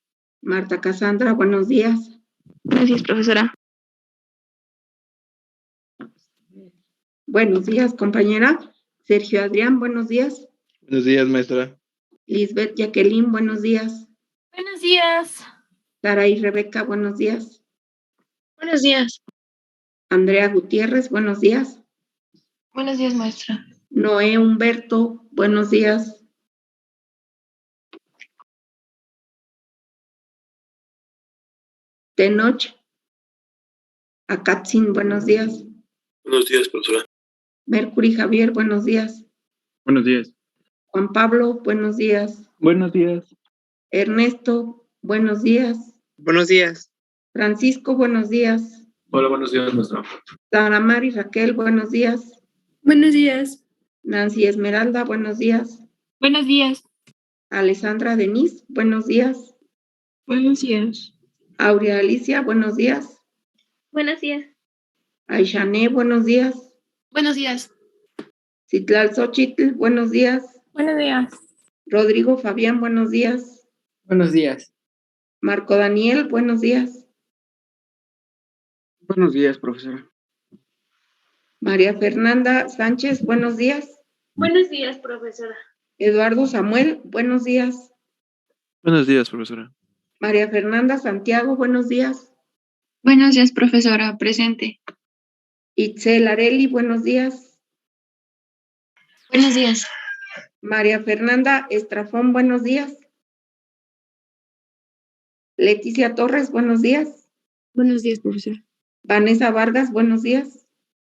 Marta Cassandra, buenos días. Buenos días, profesora. Buenos días, compañera. Sergio Adrián, buenos días. Buenos días, maestra. Lisbeth Jacqueline, buenos días. Buenos días. Sara y Rebeca, buenos días. Buenos días. Andrea Gutiérrez, buenos días. Buenos días, maestra. Noé Humberto, buenos días. Tenoch Akatzin, buenos días. Buenos días, profesora. Mercury Javier, buenos días. Buenos días. Juan Pablo, buenos días. Buenos días. Ernesto, buenos días. Buenos días. Francisco, buenos días. Hola, buenos días, maestra. Sara Mari Raquel, buenos días. Buenos días. Nancy Esmeralda, buenos días. Buenos días. Alessandra Denise, buenos días. Buenos días. Aurea Alicia, buenos días. Buenos días. Aishane, buenos días. Buenos días. Citlal Xochitl, buenos días. Buenos días. Rodrigo Fabián, buenos días. Buenos días. Marco Daniel, buenos días. Buenos días, profesora. María Fernanda Sánchez, buenos días. Buenos días, profesora. Eduardo Samuel, buenos días. Buenos días, profesora. María Fernanda Santiago, buenos días. Buenos días, profesora. Presente. Itzel Areli, buenos días. Buenos días. María Fernanda Estrafón, buenos días. Leticia Torres, buenos días. Buenos días, profesora. Vanessa Vargas, buenos días.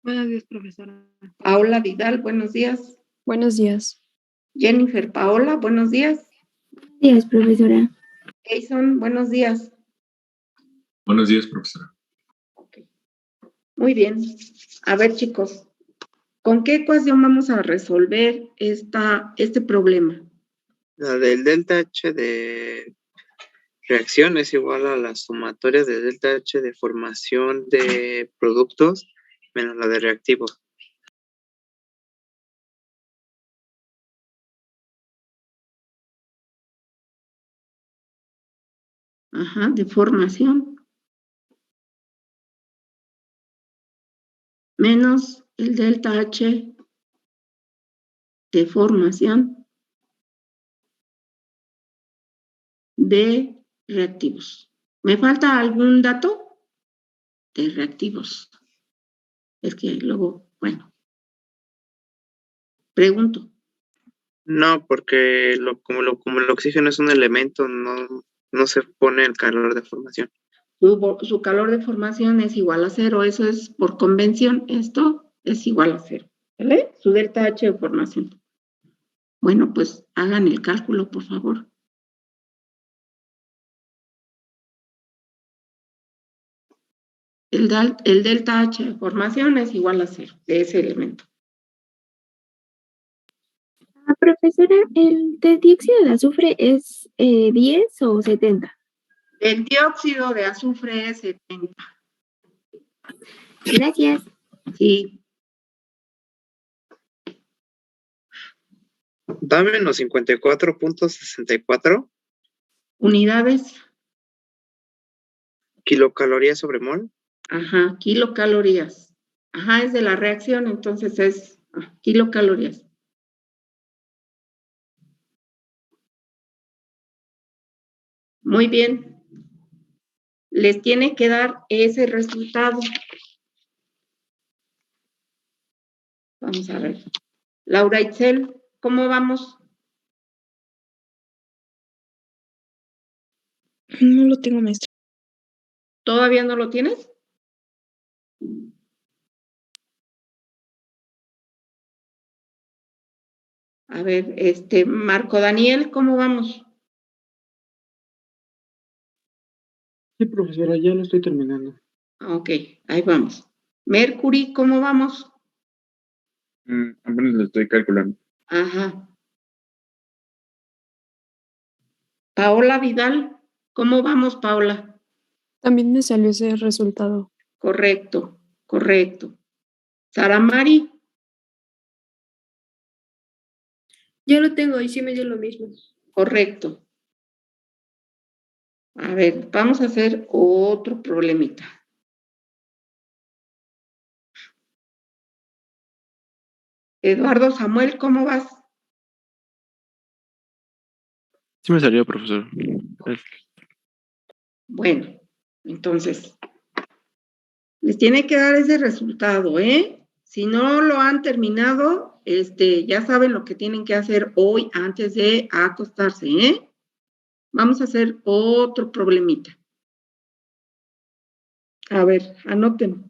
Buenos días, profesora. Paola Vidal, buenos días. Buenos días. Jennifer Paola, buenos días. Buenos días, profesora. Jason, buenos días. Buenos días, profesora. Muy bien. A ver, chicos, ¿con qué ecuación vamos a resolver este problema? La del delta H de reacción es igual a la sumatoria de delta H de formación de productos menos la de reactivos. Ajá, de formación. Menos el delta H de formación de reactivos. ¿Me falta algún dato? De reactivos. Es que luego, bueno, pregunto. No, porque como el oxígeno es un elemento, no se pone el calor de formación. Su calor de formación es igual a 0, eso es por convención, esto es igual a 0, ¿vale? Su delta H de formación. Bueno, pues hagan el cálculo, por favor. El delta H de formación es igual a 0 de ese elemento. Profesora, ¿el de dióxido de azufre es 10 o 70? El dióxido de azufre es 70. Gracias. Sí. Dame los 54.64 Unidades. kilocalorías sobre mol. Ajá, kilocalorías. Ajá, es de la reacción, entonces es kilocalorías. Muy bien. Les tiene que dar ese resultado. Vamos a ver. Laura Itzel, ¿cómo vamos? No lo tengo, maestra. ¿Todavía no lo tienes? A ver, Marco Daniel, ¿cómo vamos? Sí, profesora, ya lo estoy terminando. Ok, ahí vamos. Mercury, ¿cómo vamos? Apenas lo estoy calculando. Ajá. Paola Vidal, ¿cómo vamos, Paola? También me salió ese resultado. Correcto, correcto. Saramari, Ya lo tengo y sí me dio lo mismo. correcto. A ver, vamos a hacer otro problemita. Eduardo Samuel, ¿cómo vas? Sí me salió, profesor. Bueno, entonces, les tiene que dar ese resultado, ¿eh? Si no lo han terminado, ya saben lo que tienen que hacer hoy antes de acostarse, ¿eh? Vamos a hacer otro problemita. A ver, anoten.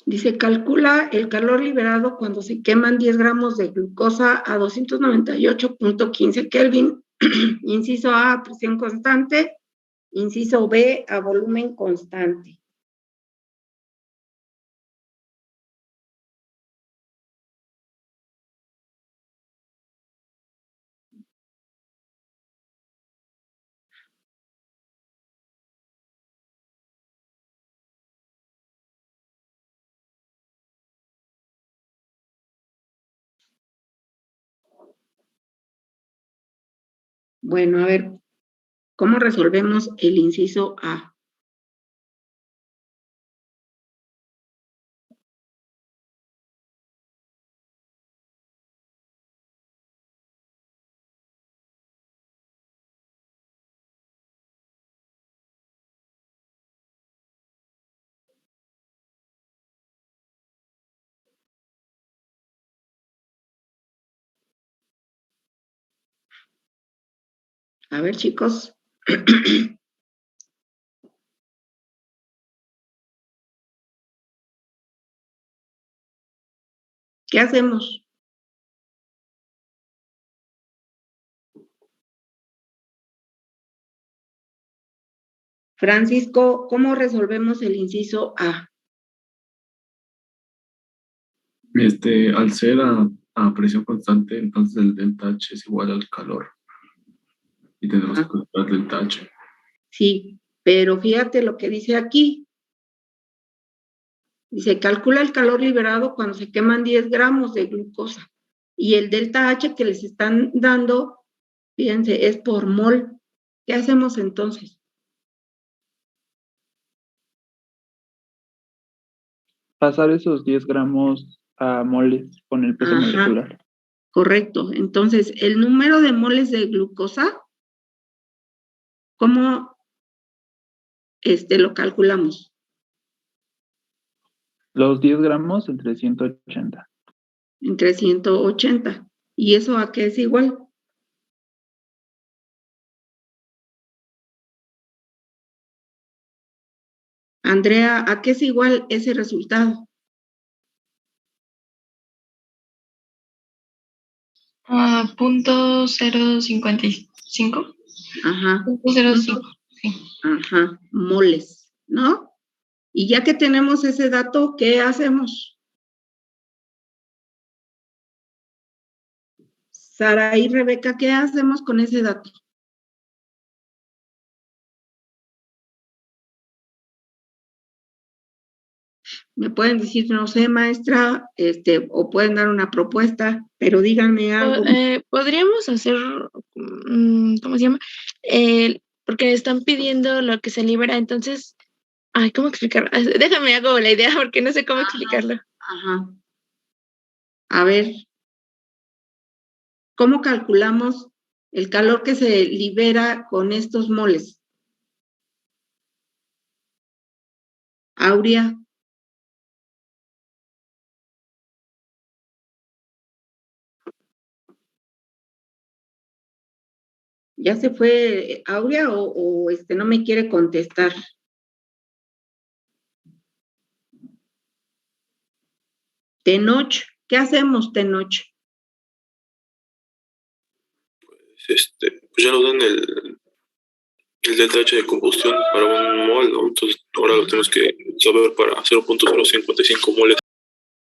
Dice, calcula el calor liberado cuando se queman 10 gramos de glucosa a 298.15 Kelvin. Inciso A, presión constante. Inciso B, a volumen constante. Bueno, a ver, ¿cómo resolvemos el inciso A? A ver, chicos. ¿Qué hacemos? Francisco, ¿cómo resolvemos el inciso A? Al ser a presión constante, entonces el delta H es igual al calor. Y tenemos que calcular delta H. Sí, pero fíjate lo que dice aquí. Dice, calcula el calor liberado cuando se queman 10 gramos de glucosa. Y el delta H que les están dando, fíjense, es por mol. ¿Qué hacemos entonces? Pasar esos 10 gramos a moles con el peso molecular. Correcto. Entonces, el número de moles de glucosa, ¿cómo lo calculamos? Los 10 gramos entre 180. Entre 180. ¿Y eso a qué es igual? Andrea, ¿a qué es igual ese resultado? .055. Ajá. .05, sí. Ajá, moles, ¿no? Y ya que tenemos ese dato, ¿qué hacemos? Sara y Rebeca, ¿qué hacemos con ese dato? Me pueden decir, no sé, maestra, o pueden dar una propuesta, pero díganme algo. Podríamos hacer, ¿cómo se llama? Porque están pidiendo lo que se libera, entonces, ¿cómo explicarlo? Déjame hago la idea porque no sé cómo explicarlo. Ajá. A ver, ¿cómo calculamos el calor que se libera con estos moles? Aurea. ¿Ya se fue Aurea o no me quiere contestar? Tenoch, ¿qué hacemos, Tenoch? Pues ya nos dan el delta H de combustión para un mol, ¿no? Entonces ahora lo tenemos que saber para 0.055 moles.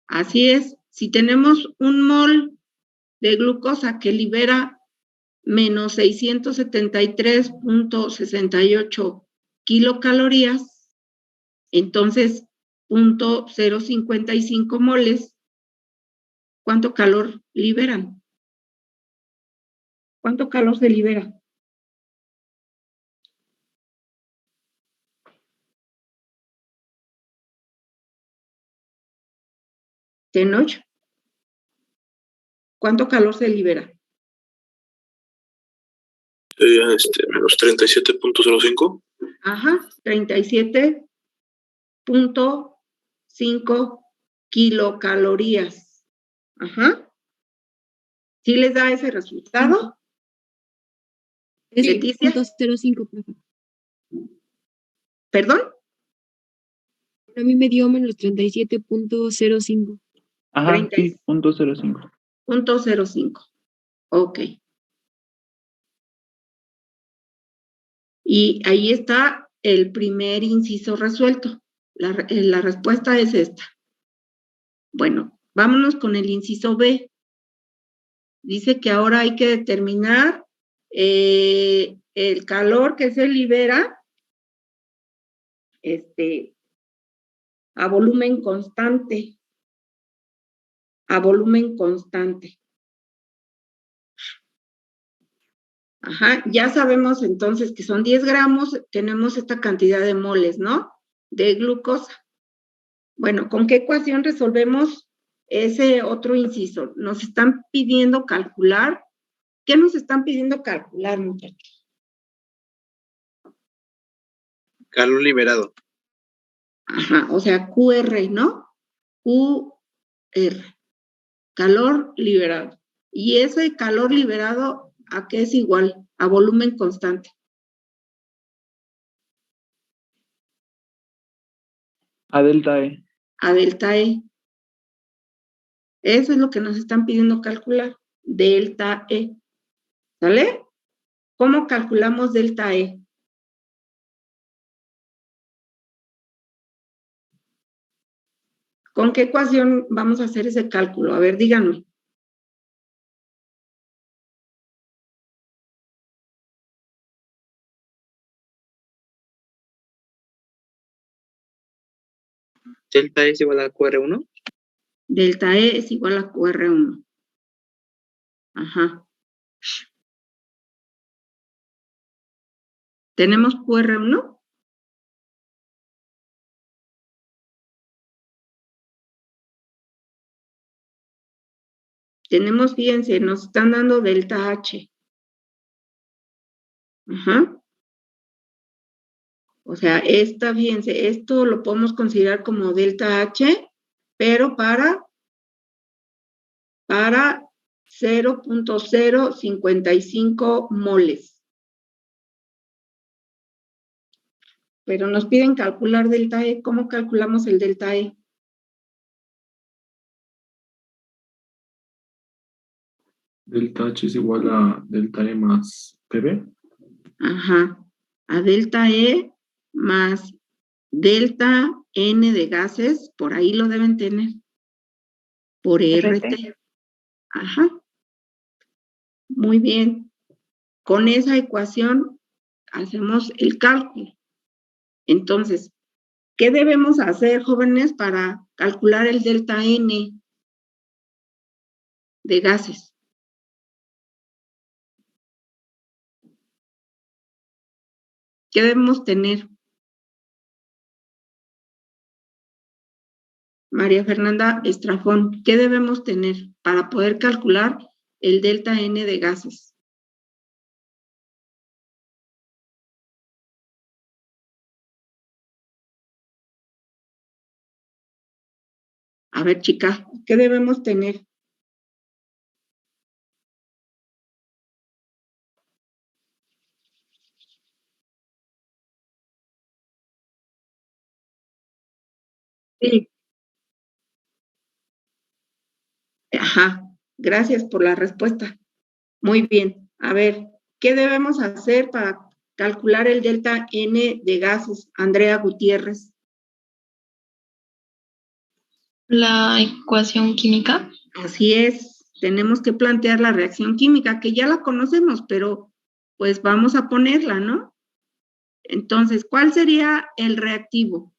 Así es, si tenemos un mol de glucosa que libera menos 673.68 kilocalorías, Entonces, 0.055 moles, ¿cuánto calor liberan? ¿Cuánto calor se libera? Tenoch, ¿cuánto calor se libera? Sería menos 37.05. Ajá, 37.5 kilocalorías. Ajá. ¿Sí les da ese resultado? Sí, Leticia. 0.05, profe. ¿Perdón? A mí me dio menos 37.05. Ajá, sí, 0.05. 0.05. Ok. Y ahí está el primer inciso resuelto. La respuesta es esta. Bueno, vámonos con el inciso B. Dice que ahora hay que determinar el calor que se libera a volumen constante. A volumen constante. Ajá, ya sabemos entonces que son 10 gramos, tenemos esta cantidad de moles, ¿no? De glucosa. Bueno, ¿con qué ecuación resolvemos ese otro inciso? Nos están pidiendo calcular. ¿Qué nos están pidiendo calcular, muchachos? Calor liberado. Ajá, o sea, QR, ¿no? QR. Calor liberado. Y ese calor liberado, ¿a qué es igual? A volumen constante. A delta E. A delta E. Eso es lo que nos están pidiendo calcular. Delta E. ¿Sale? ¿Cómo calculamos delta E? ¿Con qué ecuación vamos a hacer ese cálculo? A ver, díganme. Delta es igual a QR1. Delta E es igual a QR1. Ajá. ¿Tenemos QR1? Tenemos, fíjense, nos están dando delta H. Ajá. O sea, fíjense, esto lo podemos considerar como delta H, pero para 0.055 moles. Pero nos piden calcular delta E. ¿Cómo calculamos el delta E? Delta H es igual a delta E más PB. Ajá. A delta E más delta N de gases, por ahí lo deben tener. Por RT. Ajá. Muy bien. Con esa ecuación hacemos el cálculo. Entonces, ¿qué debemos hacer, jóvenes, para calcular el delta N de gases? ¿Qué debemos tener? María Fernanda Estrafón, ¿qué debemos tener para poder calcular el delta N de gases? A ver, chica, ¿qué debemos tener? Sí. Ajá, gracias por la respuesta. Muy bien. A ver, ¿qué debemos hacer para calcular el delta N de gases? Andrea Gutiérrez. La ecuación química. Así es, tenemos que plantear la reacción química, que ya la conocemos, pero pues vamos a ponerla, ¿no? Entonces, ¿cuál sería el reactivo?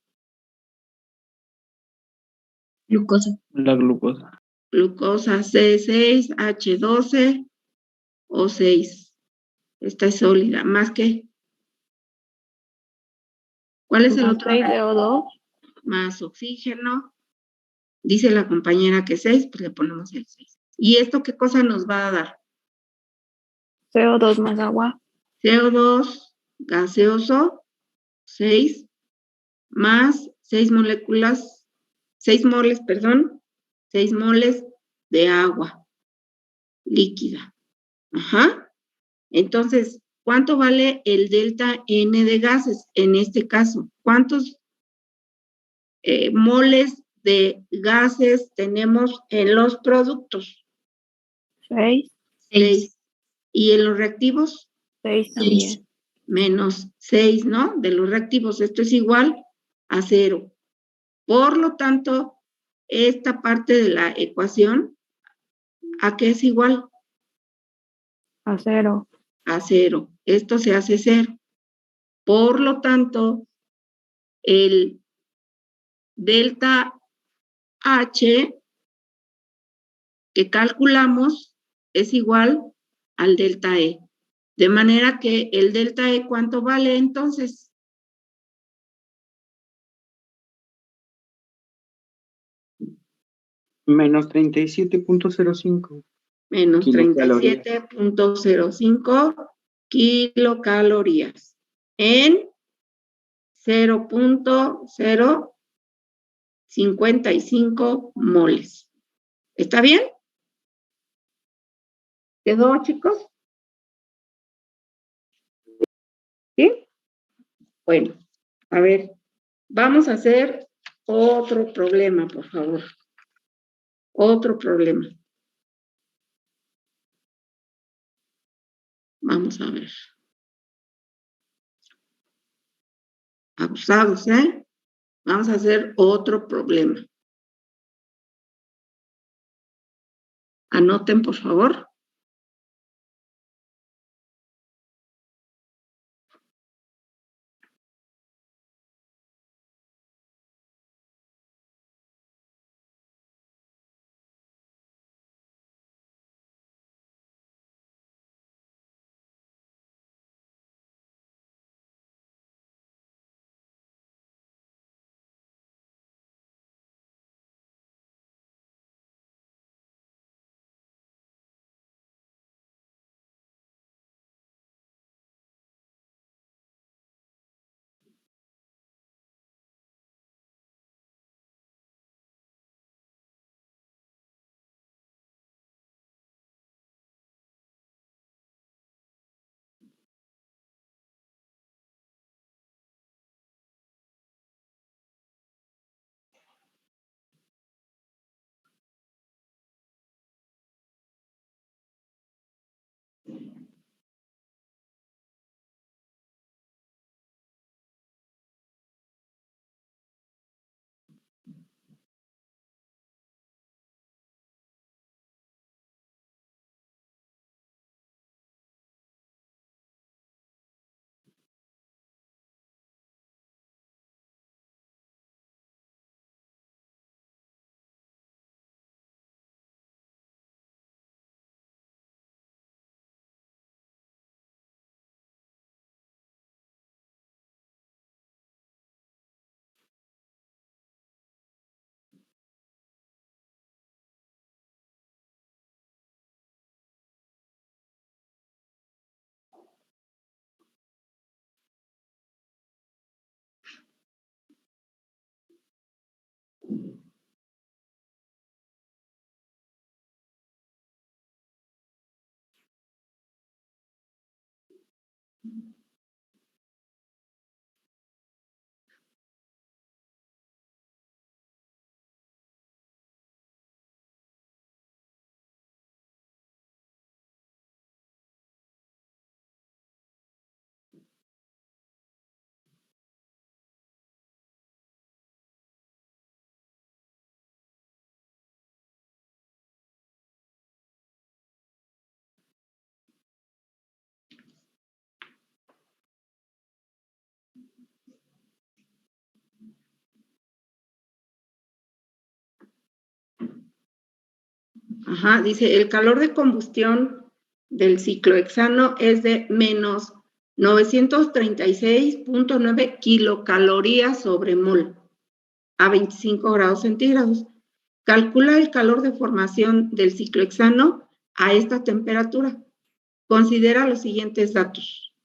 Glucosa. La glucosa. Glucosa C6H12 O6. Esta es sólida. ¿Más qué? ¿Cuál es el Más otro? 6CO2. Más oxígeno. Dice la compañera que 6, pues le ponemos el 6. ¿Y esto qué cosa nos va a dar? CO2 más agua. CO2 gaseoso, 6, más 6 moléculas, 6 moles, perdón, 6 moles de agua líquida. Ajá. Entonces, ¿cuánto vale el delta N de gases en este caso? ¿Cuántos moles de gases tenemos en los productos? 6. 6. ¿Y en los reactivos? 6 también. Menos 6, ¿no? De los reactivos. Esto es igual a 0. Por lo tanto, esta parte de la ecuación, ¿a qué es igual? A 0. A 0. Esto se hace 0. Por lo tanto, el delta H que calculamos es igual al delta E. De manera que el delta E, ¿cuánto vale entonces? Menos 37.05. Menos Kilocalorías. 37.05 kilocalorías en 0.055 moles. ¿Está bien? ¿Quedó, chicos? ¿Sí? Bueno, a ver, vamos a hacer otro problema, por favor. Otro problema. Vamos a ver. Abusados, ¿eh? Vamos a hacer otro problema. Anoten, por favor. Ajá, dice, el calor de combustión del ciclohexano es de menos 936.9 kilocalorías sobre mol a 25 grados centígrados. Calcula el calor de formación del ciclohexano a esta temperatura. Considera los siguientes datos.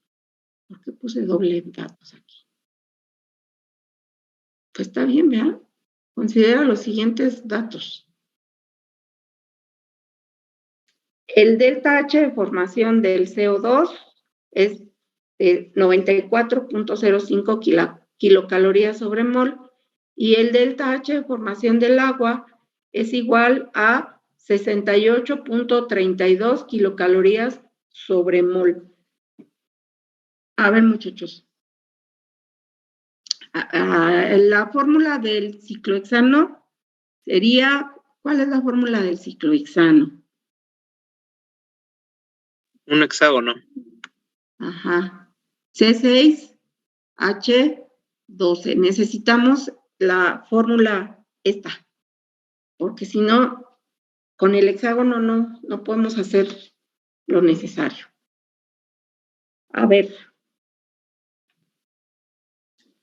¿Por qué puse doble datos aquí? Pues está bien, ¿verdad? Considera los siguientes datos. El delta H de formación del CO2 es de 94.05 kilocalorías sobre mol y el delta H de formación del agua es igual a 68.32 kilocalorías sobre mol. A ver, muchachos. La fórmula del ciclohexano sería, ¿cuál es la fórmula del ciclohexano? Un hexágono. Ajá. C6H12. Necesitamos la fórmula esta, porque si no, con el hexágono no podemos hacer lo necesario. A ver,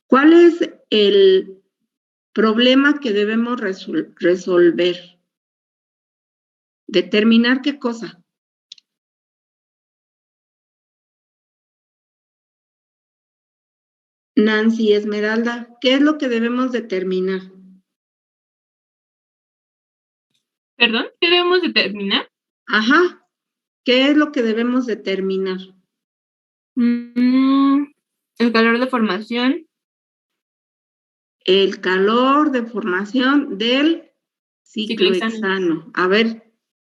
¿cuál es el problema que debemos resolver? Determinar qué cosa. Nancy, Esmeralda, ¿qué es lo que debemos determinar? ¿Perdón? ¿Qué debemos determinar? Ajá, ¿qué es lo que debemos determinar? El calor de formación. El calor de formación del ciclohexano. A ver,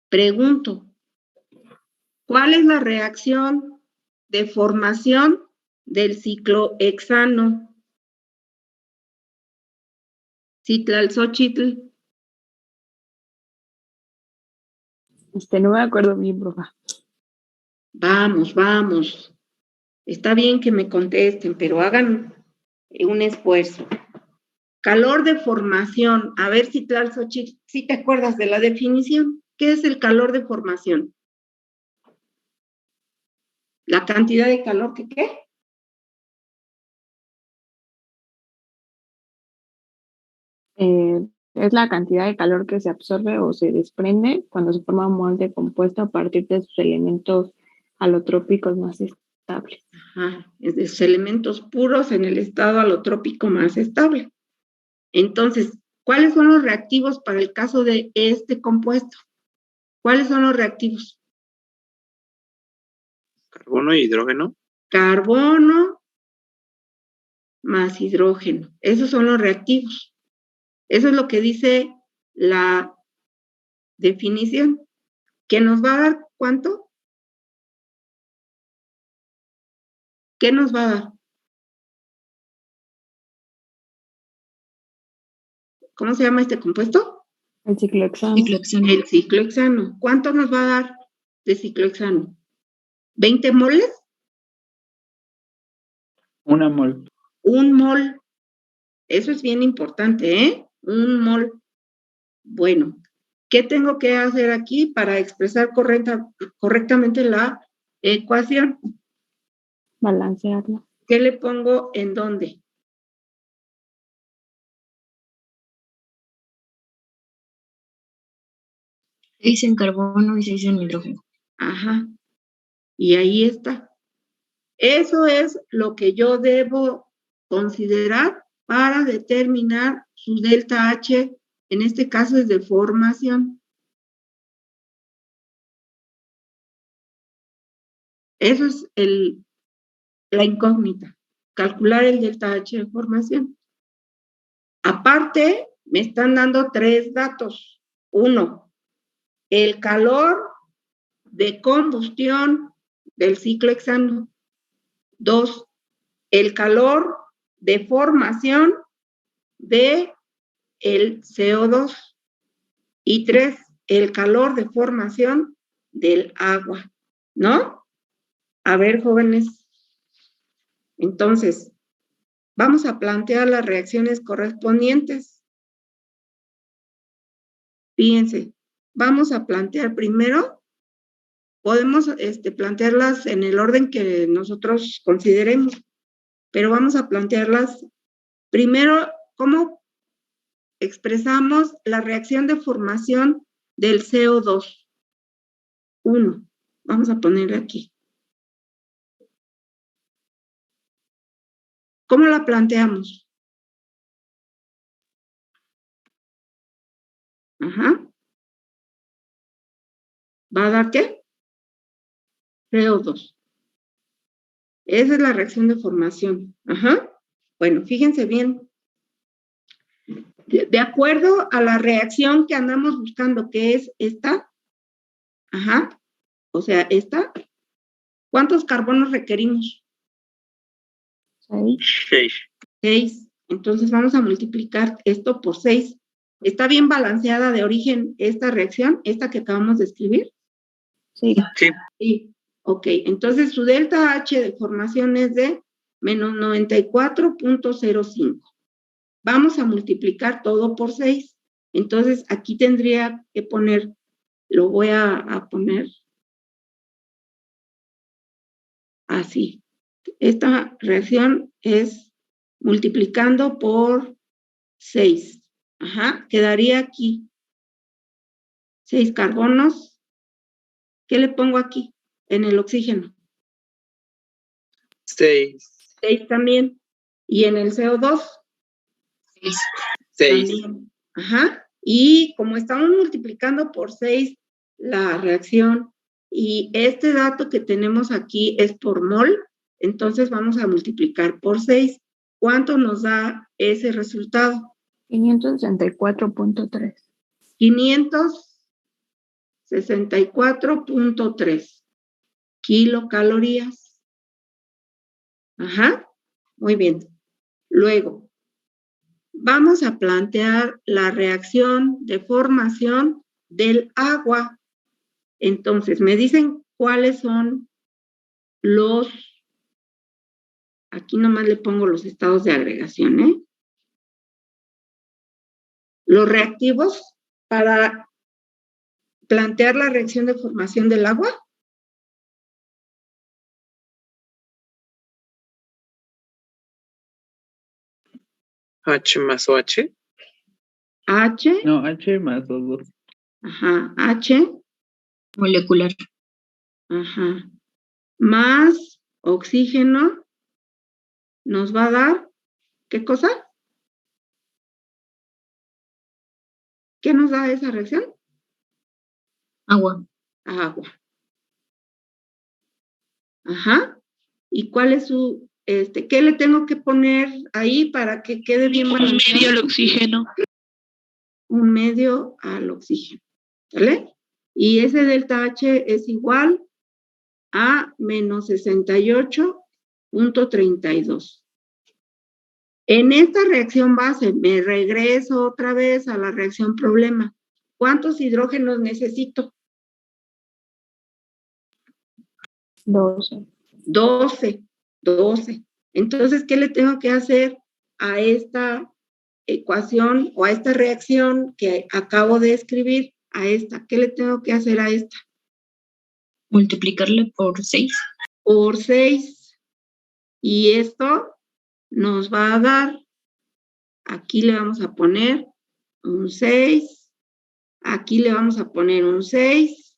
pregunto, ¿cuál es la reacción de formación del ciclohexano? Citlalzóchitl. No me acuerdo bien, profa. Vamos. Está bien que me contesten, pero hagan un esfuerzo. Calor de formación. A ver, Citlalzóchitl, si te acuerdas de la definición. ¿Qué es el calor de formación? La cantidad de calor que ¿qué? Es la cantidad de calor que se absorbe o se desprende cuando se forma un molde compuesto a partir de sus elementos alotrópicos más estables. Ajá, es de sus elementos puros en el estado alotrópico más estable. Entonces, ¿cuáles son los reactivos para el caso de este compuesto? ¿Cuáles son los reactivos? Carbono y hidrógeno. Carbono más hidrógeno. Esos son los reactivos. Eso es lo que dice la definición. ¿Que nos va a dar cuánto? ¿Qué nos va a dar? ¿Cómo se llama este compuesto? El ciclohexano. El ciclohexano. ¿Cuánto nos va a dar de ciclohexano? ¿20 moles? 1 mol. 1 mol. Eso es bien importante, ¿eh? 1 mol. Bueno, ¿qué tengo que hacer aquí para expresar correctamente la ecuación? Balancearla. ¿Qué le pongo en dónde? 6 en carbono y 6 en hidrógeno. Ajá. Y ahí está. Eso es lo que yo debo considerar para determinar su delta H, en este caso es de formación. Eso es la incógnita, calcular el delta H de formación. Aparte, me están dando 3 datos. 1, el calor de combustión del ciclohexano. 2, el calor de formación de el CO2. Y 3, el calor de formación del agua, ¿no? A ver, jóvenes. Entonces, vamos a plantear las reacciones correspondientes. Fíjense, vamos a plantear primero, podemos plantearlas en el orden que nosotros consideremos, pero vamos a plantearlas primero, ¿cómo expresamos la reacción de formación del CO2? 1. Vamos a ponerle aquí. ¿Cómo la planteamos? Ajá. ¿Va a dar qué? CO2. Esa es la reacción de formación. Ajá. Bueno, fíjense bien. De acuerdo a la reacción que andamos buscando, que es esta, ajá, o sea, esta, ¿cuántos carbonos requerimos? 6. 6. Entonces vamos a multiplicar esto por 6. ¿Está bien balanceada de origen esta reacción, esta que acabamos de escribir? Sí. Sí. Ok, entonces su delta H de formación es de menos 94.05. Vamos a multiplicar todo por 6. Entonces, aquí tendría que poner, lo voy a poner así. Esta reacción es multiplicando por 6. Ajá, quedaría aquí 6 carbonos. ¿Qué le pongo aquí? En el oxígeno. 6. 6 también. ¿Y en el CO2? 6. También. Ajá. Y como estamos multiplicando por 6 la reacción y este dato que tenemos aquí es por mol, entonces vamos a multiplicar por 6. ¿Cuánto nos da ese resultado? 564.3. 564.3 kilocalorías. Ajá. Muy bien. Luego, vamos a plantear la reacción de formación del agua. Entonces, me dicen cuáles son los, aquí nomás le pongo los estados de agregación, ¿eh? Los reactivos para plantear la reacción de formación del agua. H más OH. H. No, H más O2. Ajá, H. Molecular. Ajá. Más oxígeno nos va a dar, ¿qué cosa? ¿Qué nos da esa reacción? Agua. Agua. Ajá. ¿Y cuál es su, qué le tengo que poner ahí para que quede bien balanceado? Un medio al oxígeno. Un medio al oxígeno. ¿Vale? Y ese delta H es igual a menos 68.32. En esta reacción base, me regreso otra vez a la reacción problema. ¿Cuántos hidrógenos necesito? 12. 12. Entonces, ¿qué le tengo que hacer a esta ecuación o a esta reacción que acabo de escribir? A esta, ¿qué le tengo que hacer a esta? Multiplicarle por 6. Por 6. Y esto nos va a dar, aquí le vamos a poner un 6, aquí le vamos a poner un 6,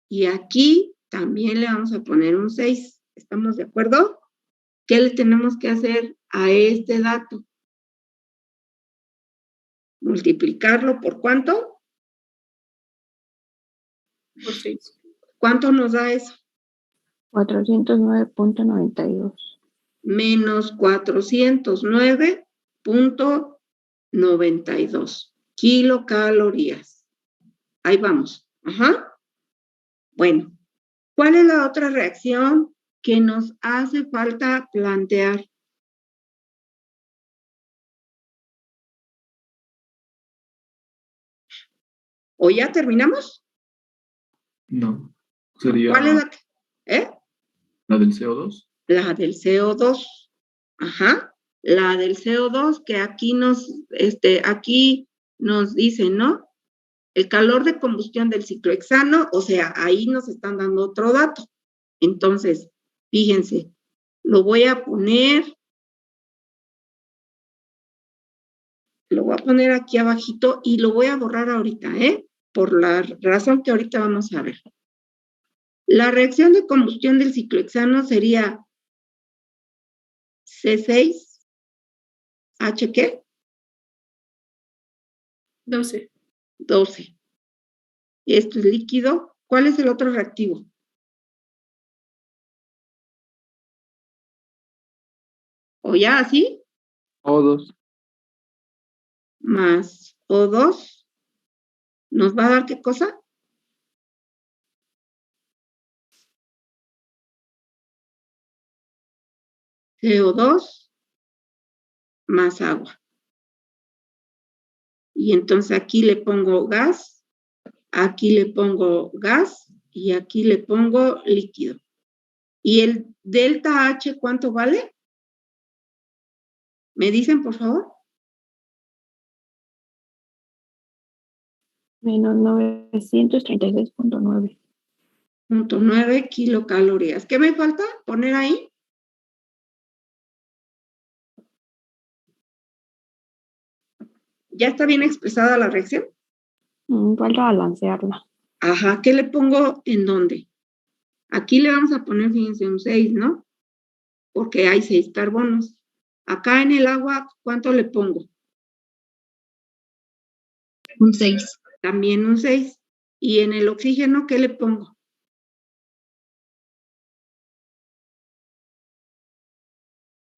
y aquí también le vamos a poner un 6. ¿Estamos de acuerdo? ¿Qué le tenemos que hacer a este dato? Multiplicarlo por ¿cuánto? Por 6. ¿Cuánto nos da eso? 409.92. Menos 409.92 kilocalorías. Ahí vamos. Ajá. Bueno, ¿cuál es la otra reacción que nos hace falta plantear? ¿O ya terminamos? No. Sería ¿Cuál es la la del CO2. La del CO2. Ajá. La del CO2 que aquí nos dice, ¿no? el calor de combustión del ciclohexano, o sea, ahí nos están dando otro dato. Entonces, fíjense, lo voy a poner aquí abajito y lo voy a borrar ahorita, por la razón que ahorita vamos a ver. La reacción de combustión del ciclohexano sería C6H ¿qué? 12. 12. Esto es líquido. ¿Cuál es el otro reactivo? ¿O ya así? O2. Más O2. ¿Nos va a dar qué cosa? CO2 más agua. Y entonces aquí le pongo gas, aquí le pongo gas y aquí le pongo líquido. ¿Y el delta H cuánto vale? ¿Me dicen, por favor? Menos 936.9. 0.9 kilocalorías. ¿Qué me falta poner ahí? ¿Ya está bien expresada la reacción? Falta balancearla. Ajá, ¿qué le pongo en dónde? Aquí le vamos a poner, fíjense, un 6, ¿no? Porque hay 6 carbonos. Acá en el agua, ¿cuánto le pongo? Un 6. También un 6. Y en el oxígeno, ¿qué le pongo?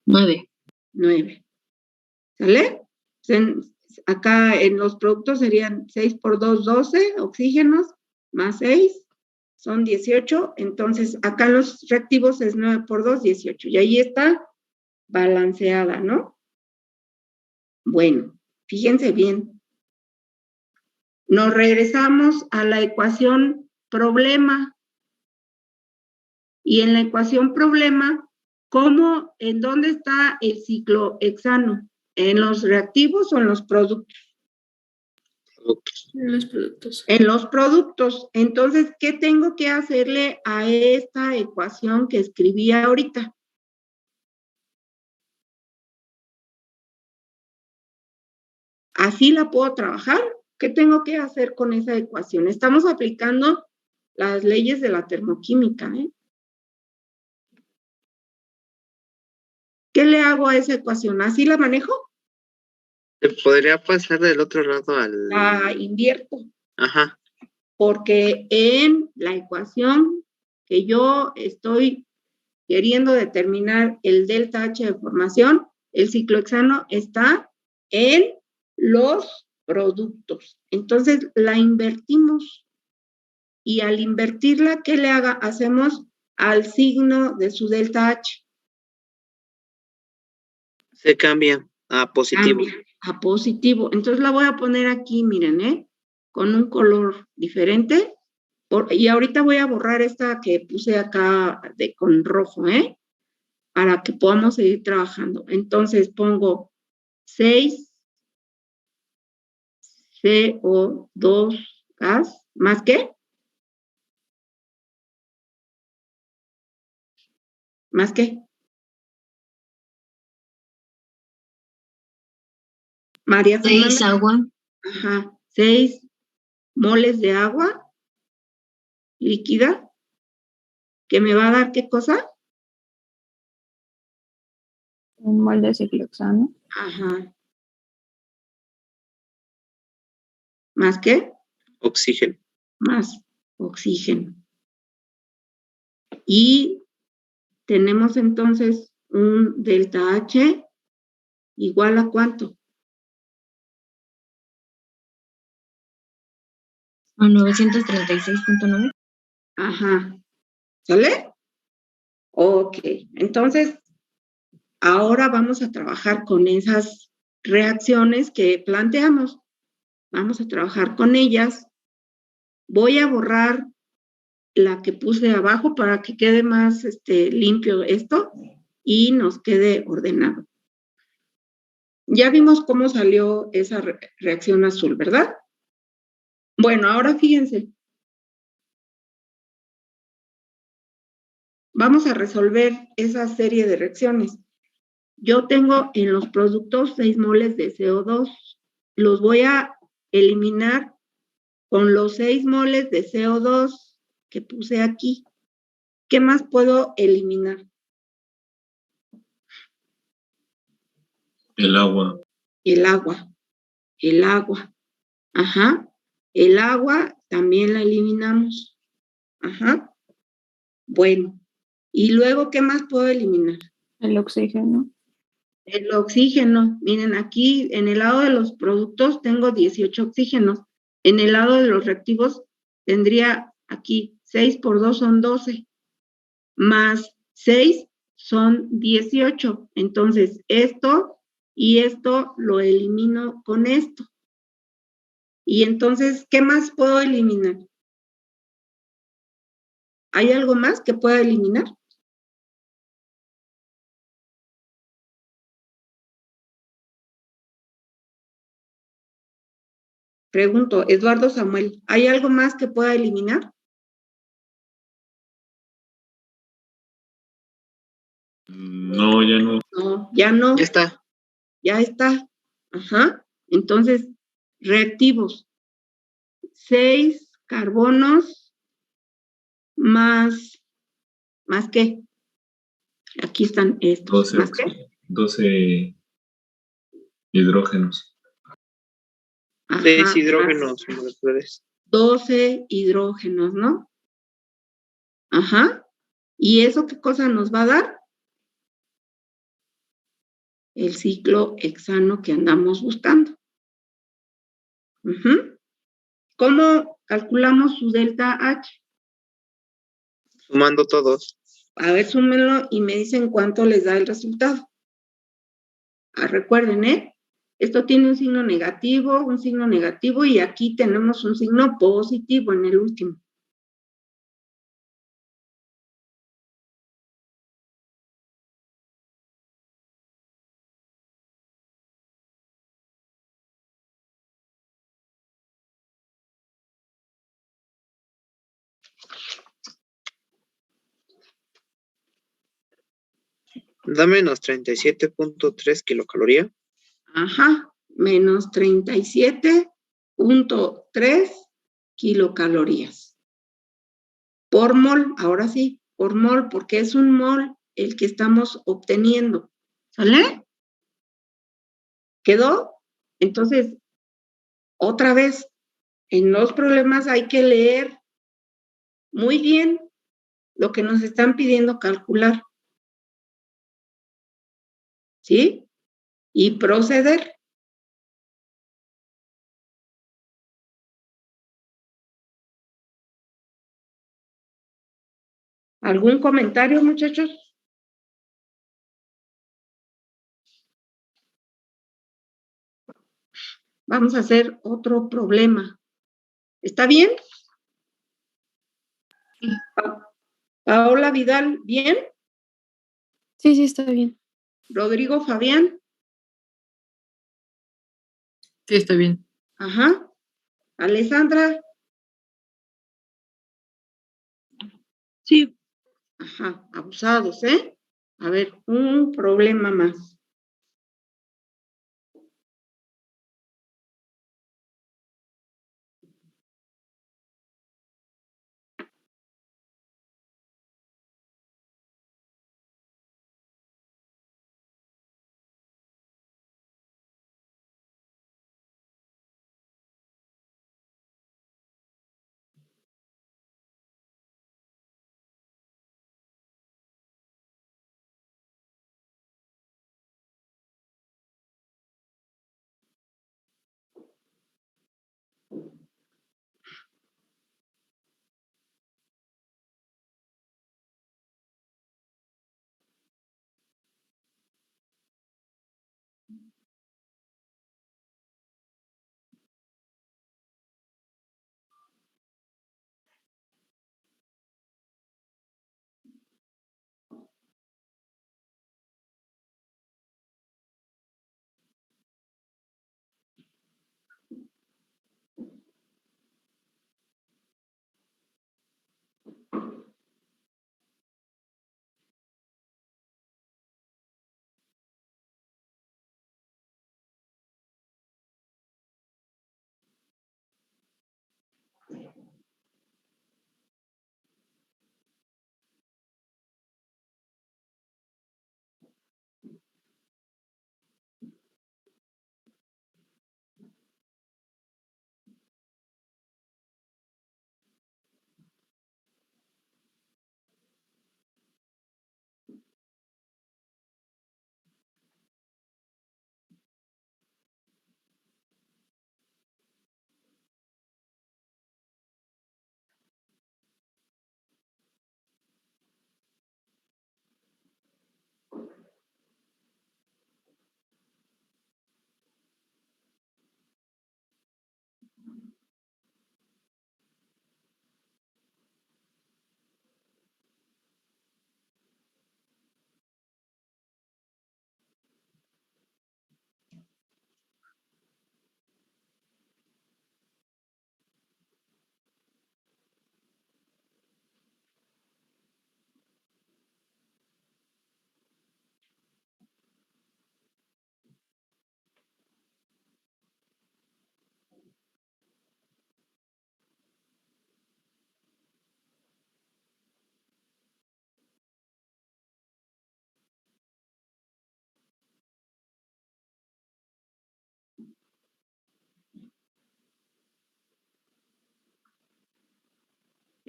9. 9. ¿Sale? Acá en los productos serían 6 por 2, 12 oxígenos, más 6, son 18. Entonces, acá los reactivos es 9 por 2, 18. Y ahí está balanceada, ¿no? Bueno, fíjense bien. Nos regresamos a la ecuación problema. Y en la ecuación problema, ¿en dónde está el ciclohexano? ¿En los reactivos o en los productos? En los productos. En los productos. Entonces, ¿qué tengo que hacerle a esta ecuación que escribí ahorita? ¿Así la puedo trabajar? ¿Qué tengo que hacer con esa ecuación? Estamos aplicando las leyes de la termoquímica, ¿Qué le hago a esa ecuación? ¿Así la manejo? ¿Podría pasar del otro lado al...? La invierto. Ajá. Porque en la ecuación que yo estoy queriendo determinar el delta H de formación, el ciclohexano está en los productos. Entonces, la invertimos. Y al invertirla, ¿qué le hacemos al signo de su delta H? Se cambia a positivo. Cambia a positivo. Entonces la voy a poner aquí, miren, con un color diferente. Y ahorita voy a borrar esta que puse acá con rojo, para que podamos seguir trabajando. Entonces pongo 6 CO2 gas, ¿más qué? ¿Más qué? María Fernanda. 6 agua. Ajá, 6 moles de agua líquida, que me va a dar ¿qué cosa? Un mol de ciclohexano. Ajá. ¿Más qué? Oxígeno. Más oxígeno. Y tenemos entonces un delta H igual a ¿cuánto? A 936.9. Ajá. ¿Sale? Ok. Entonces, ahora vamos a trabajar con esas reacciones que planteamos. Vamos a trabajar con ellas. Voy a borrar la que puse abajo para que quede más limpio esto y nos quede ordenado. Ya vimos cómo salió esa reacción azul, ¿verdad? Bueno, ahora fíjense. Vamos a resolver esa serie de reacciones. Yo tengo en los productos 6 moles de CO2. Los voy a eliminar con los 6 moles de CO2 que puse aquí. ¿Qué más puedo eliminar? El agua. El agua. El agua. Ajá. El agua también la eliminamos. Ajá. Bueno. ¿Y luego qué más puedo eliminar? El oxígeno. El oxígeno. Miren, aquí en el lado de los productos tengo 18 oxígenos. En el lado de los reactivos tendría aquí 6 por 2 son 12. Más 6 son 18. Entonces, esto y esto lo elimino con esto. Y entonces, ¿qué más puedo eliminar? ¿Hay algo más que pueda eliminar? Pregunto, Eduardo Samuel, ¿hay algo más que pueda eliminar? No, ya no. No, ya no. Ya está. Ya está. Ajá. Entonces, reactivos. 6 carbonos ¿más qué? Aquí están estos. 12, ¿Más qué? 12 hidrógenos. 6 Ajá, hidrógenos moleculares. 12 hidrógenos, ¿no? Ajá. ¿Y eso qué cosa nos va a dar? El ciclo hexano que andamos buscando. Ujú. ¿Cómo calculamos su delta H? Sumando todos. A ver, súmenlo y me dicen cuánto les da el resultado. Recuerden, esto tiene un signo negativo y aquí tenemos un signo positivo en el último. Da menos 37.3 kilocaloría. Ajá, menos 37.3 kilocalorías. Por mol, ahora sí, por mol, porque es un mol el que estamos obteniendo. ¿Sale? ¿Quedó? Entonces, otra vez, en los problemas hay que leer muy bien lo que nos están pidiendo calcular. ¿Sí? Y proceder. ¿Algún comentario, muchachos? Vamos a hacer otro problema. ¿Está bien? Paola Vidal, ¿bien? Sí, sí, está bien. Rodrigo Fabián. Sí, está bien. Ajá. Alessandra. Sí. Ajá, abusados, ¿eh? A ver, un problema más.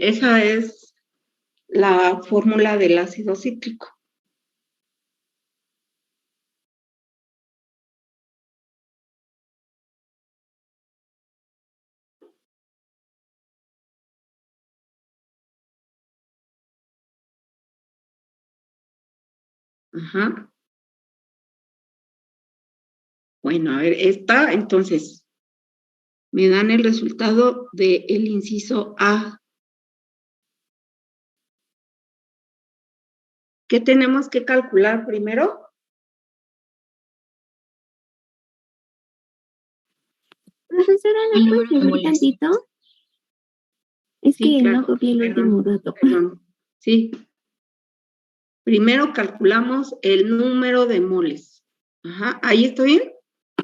Esa es la fórmula del ácido cítrico. Ajá. Bueno, a ver, esta, entonces, me dan el resultado del inciso A. ¿Qué tenemos que calcular primero? Profesora, ¿me puedes subir tantito? Es Sí, que claro, no copié el perdón, último dato. perdón. Sí. Primero calculamos el número de moles. Ajá, ¿ahí está bien?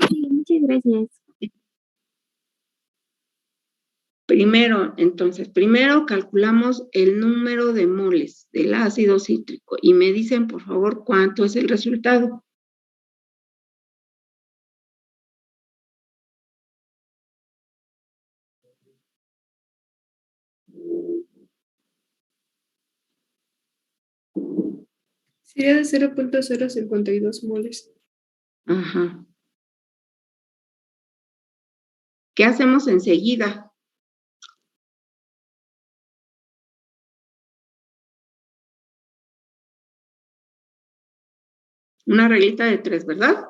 Sí, muchas gracias. Primero calculamos el número de moles del ácido cítrico y me dicen, por favor, cuánto es el resultado. Sería de 0.052 moles. Ajá. ¿Qué hacemos enseguida? Una reglita de 3, ¿verdad?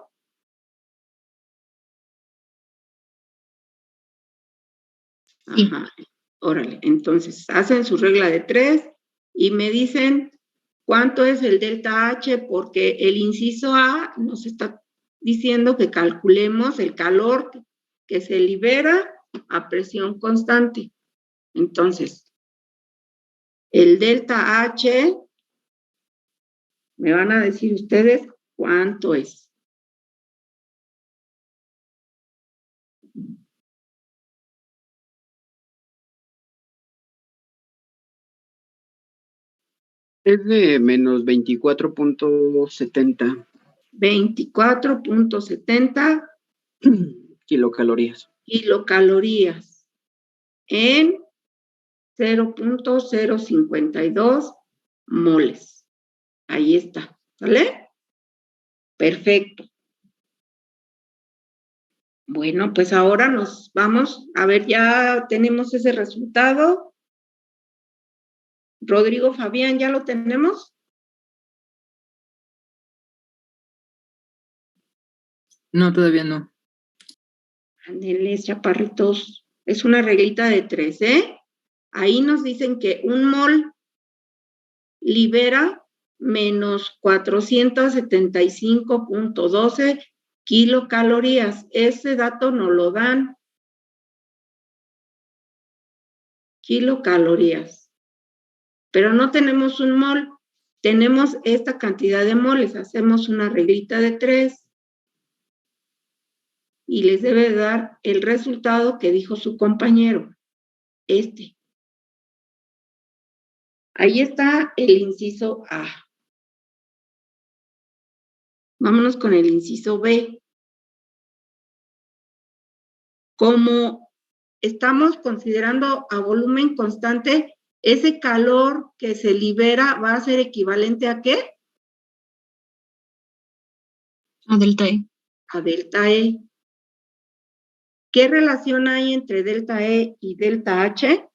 Ajá. Órale, entonces hacen su regla de 3 y me dicen cuánto es el delta H, porque el inciso A nos está diciendo que calculemos el calor que se libera a presión constante. Entonces, el delta H, me van a decir ustedes cuánto es. Es de menos 24.70 24.70 kilocalorías. kilocalorías en 0.052 moles. Ahí está, ¿vale? Perfecto. Bueno, pues ahora nos vamos a ver, ya tenemos ese resultado. Rodrigo Fabián, ¿ya lo tenemos? No, todavía no. Ándeles, chaparritos. Es una reglita de 3, ¿eh? Ahí nos dicen que un mol libera menos 475.12 kilocalorías. Ese dato nos lo dan. Kilocalorías. Pero no tenemos un mol, tenemos esta cantidad de moles. Hacemos una reglita de 3 y les debe dar el resultado que dijo su compañero. Este. Ahí está el inciso A. Vámonos con el inciso B. Como estamos considerando a volumen constante, ese calor que se libera va a ser equivalente ¿a qué? A delta E. A delta E. ¿Qué relación hay entre delta E y delta H?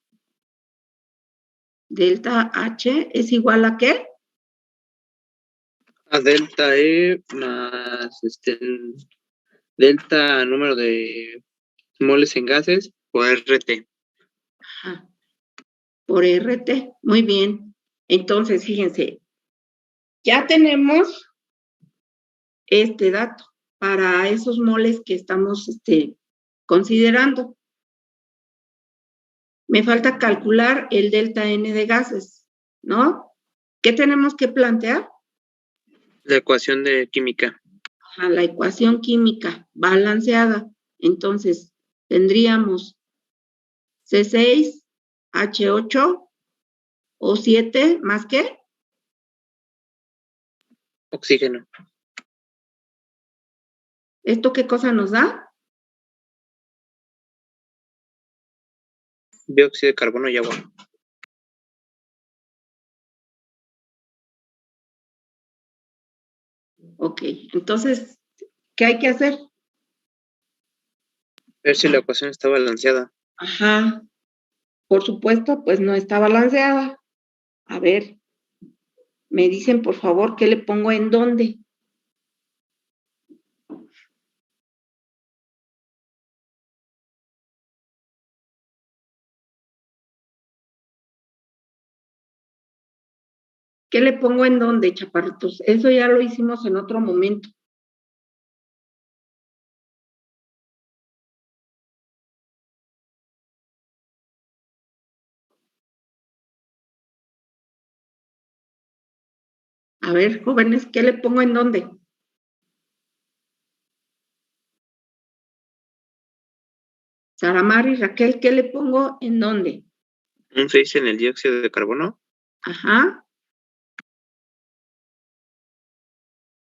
Delta H es igual ¿a qué? A delta E más delta número de moles en gases por RT. Ajá. Por RT. Muy bien. Entonces, fíjense, ya tenemos este dato para esos moles que estamos considerando. Me falta calcular el delta N de gases, ¿no? ¿Qué tenemos que plantear? La ecuación de química. A la ecuación química balanceada. Entonces, tendríamos C6H8 O7 más ¿qué? Oxígeno. ¿Esto qué cosa nos da? Dióxido de carbono y agua. Ok, entonces, ¿qué hay que hacer? Ver si la ecuación está balanceada. Ajá, por supuesto, pues no está balanceada. A ver, me dicen por favor qué le pongo en dónde. ¿Qué le pongo en dónde, chaparritos? Eso ya lo hicimos en otro momento. A ver, jóvenes, ¿qué le pongo en dónde? Saramar y Raquel, ¿qué le pongo en dónde? Un 6 en el dióxido de carbono. Ajá.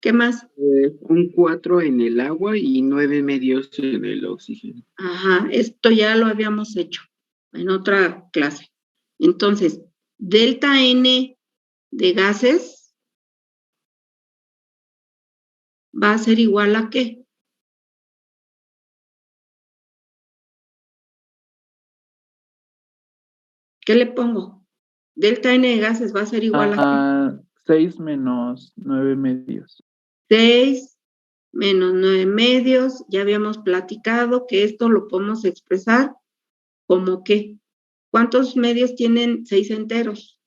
¿Qué más? Un 4 en el agua y 9 medios en el oxígeno. Ajá, esto ya lo habíamos hecho en otra clase. Entonces, delta N de gases va a ser igual a ¿qué? ¿Qué le pongo? Delta N de gases va a ser igual a 6 menos 9 medios. 6 menos 9 medios. Ya habíamos platicado que esto lo podemos expresar como ¿qué? ¿Cuántos medios tienen 6 enteros?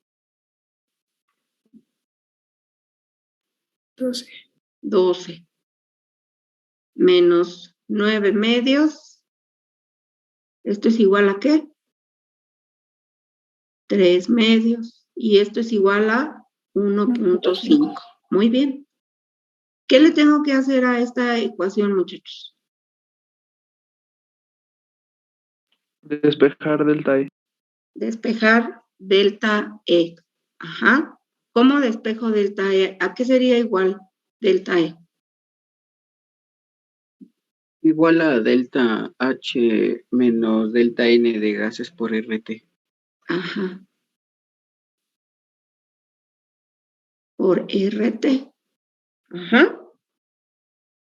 12. 12. Menos 9 medios. ¿Esto es igual a qué? 3 medios. Y esto es igual a 1.5. Muy bien. ¿Qué le tengo que hacer a esta ecuación, muchachos? Despejar delta E. Despejar delta E. Ajá. ¿Cómo despejo delta E? ¿A qué sería igual delta E? Igual a delta H menos delta N de gases por RT. Ajá. Por RT. Ajá.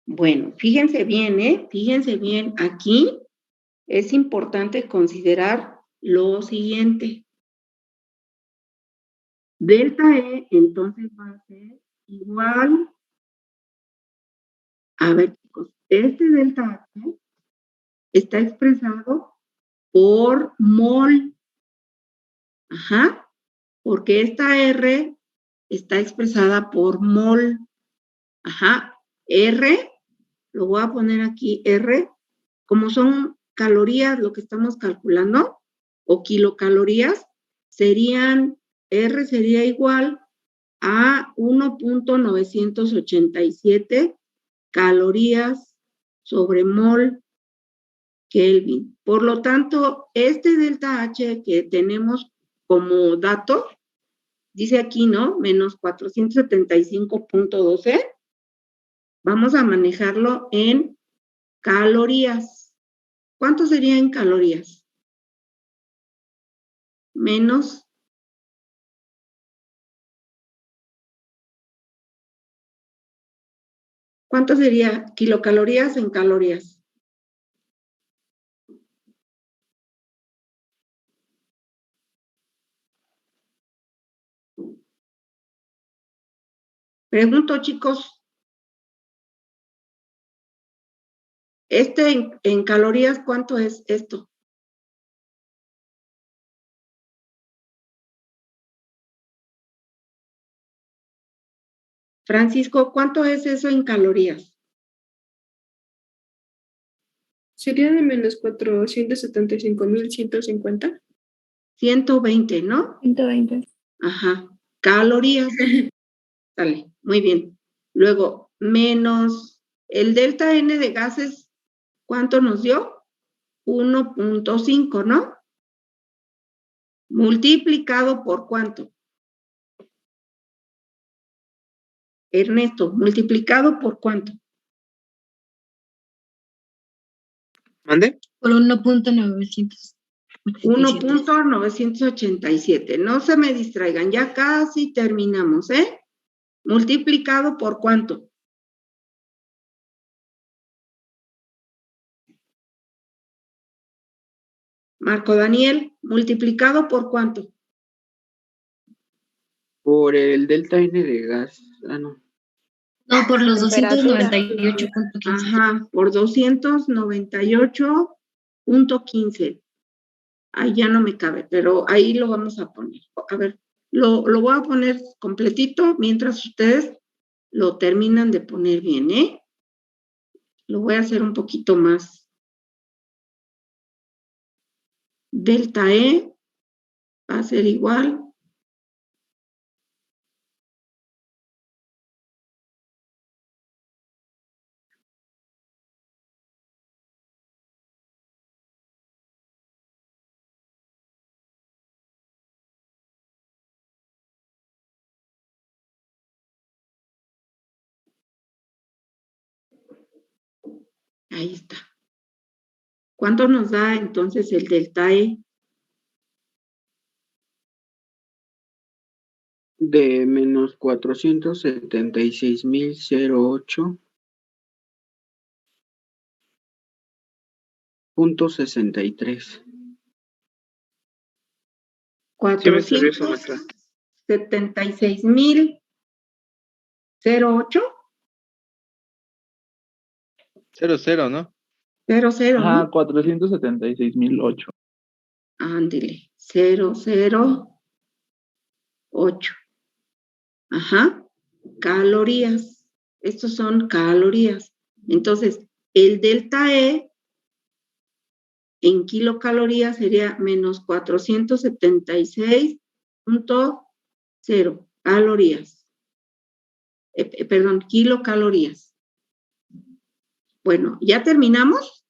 Bueno, fíjense bien, Fíjense bien, aquí es importante considerar lo siguiente. Delta E, entonces, va a ser igual. A ver, chicos, este delta H está expresado por mol. Ajá. Porque esta R está expresada por mol. Ajá. R, lo voy a poner aquí, R, como son calorías lo que estamos calculando, o kilocalorías, R sería igual a 1.987 calorías sobre mol Kelvin. Por lo tanto, este delta H que tenemos como dato, dice aquí, ¿no? Menos 475.12. Vamos a manejarlo en calorías. ¿Cuánto sería en calorías? Menos. ¿Cuánto sería kilocalorías en calorías? Pregunto, chicos. En calorías, ¿cuánto es esto? Francisco, ¿cuánto es eso en calorías? Sería de menos 475.150. 120, ¿no? 120. Ajá. Calorías. Sale, muy bien. Luego, menos el delta N de gases, ¿cuánto nos dio? 1.5, ¿no? Multiplicado por ¿cuánto? Ernesto, multiplicado por ¿cuánto? ¿Mande? Por 1.900. 1.987. No se me distraigan, ya casi terminamos, ¿eh? Multiplicado por ¿cuánto? Marco Daniel, multiplicado por ¿cuánto? Por el delta N de gas. Ah, no. No, por los Temperatura. 298.15. Ajá, por 298.15. Ahí ya no me cabe, pero ahí lo vamos a poner. A ver, lo voy a poner completito mientras ustedes lo terminan de poner bien, ¿eh? Lo voy a hacer un poquito más. Delta E va a ser igual. Ahí está. ¿Cuánto nos da entonces el delta E? De menos 476.008.63. Sí me salió eso, maestra. 476.008. 00, ¿no? 00, ¿no? Ajá, 476,008. Ándele, 008. Ajá, calorías. Estos son calorías. Entonces, el delta E en kilocalorías sería menos 476.0 calorías. Perdón, kilocalorías. Bueno, ¿ya terminamos?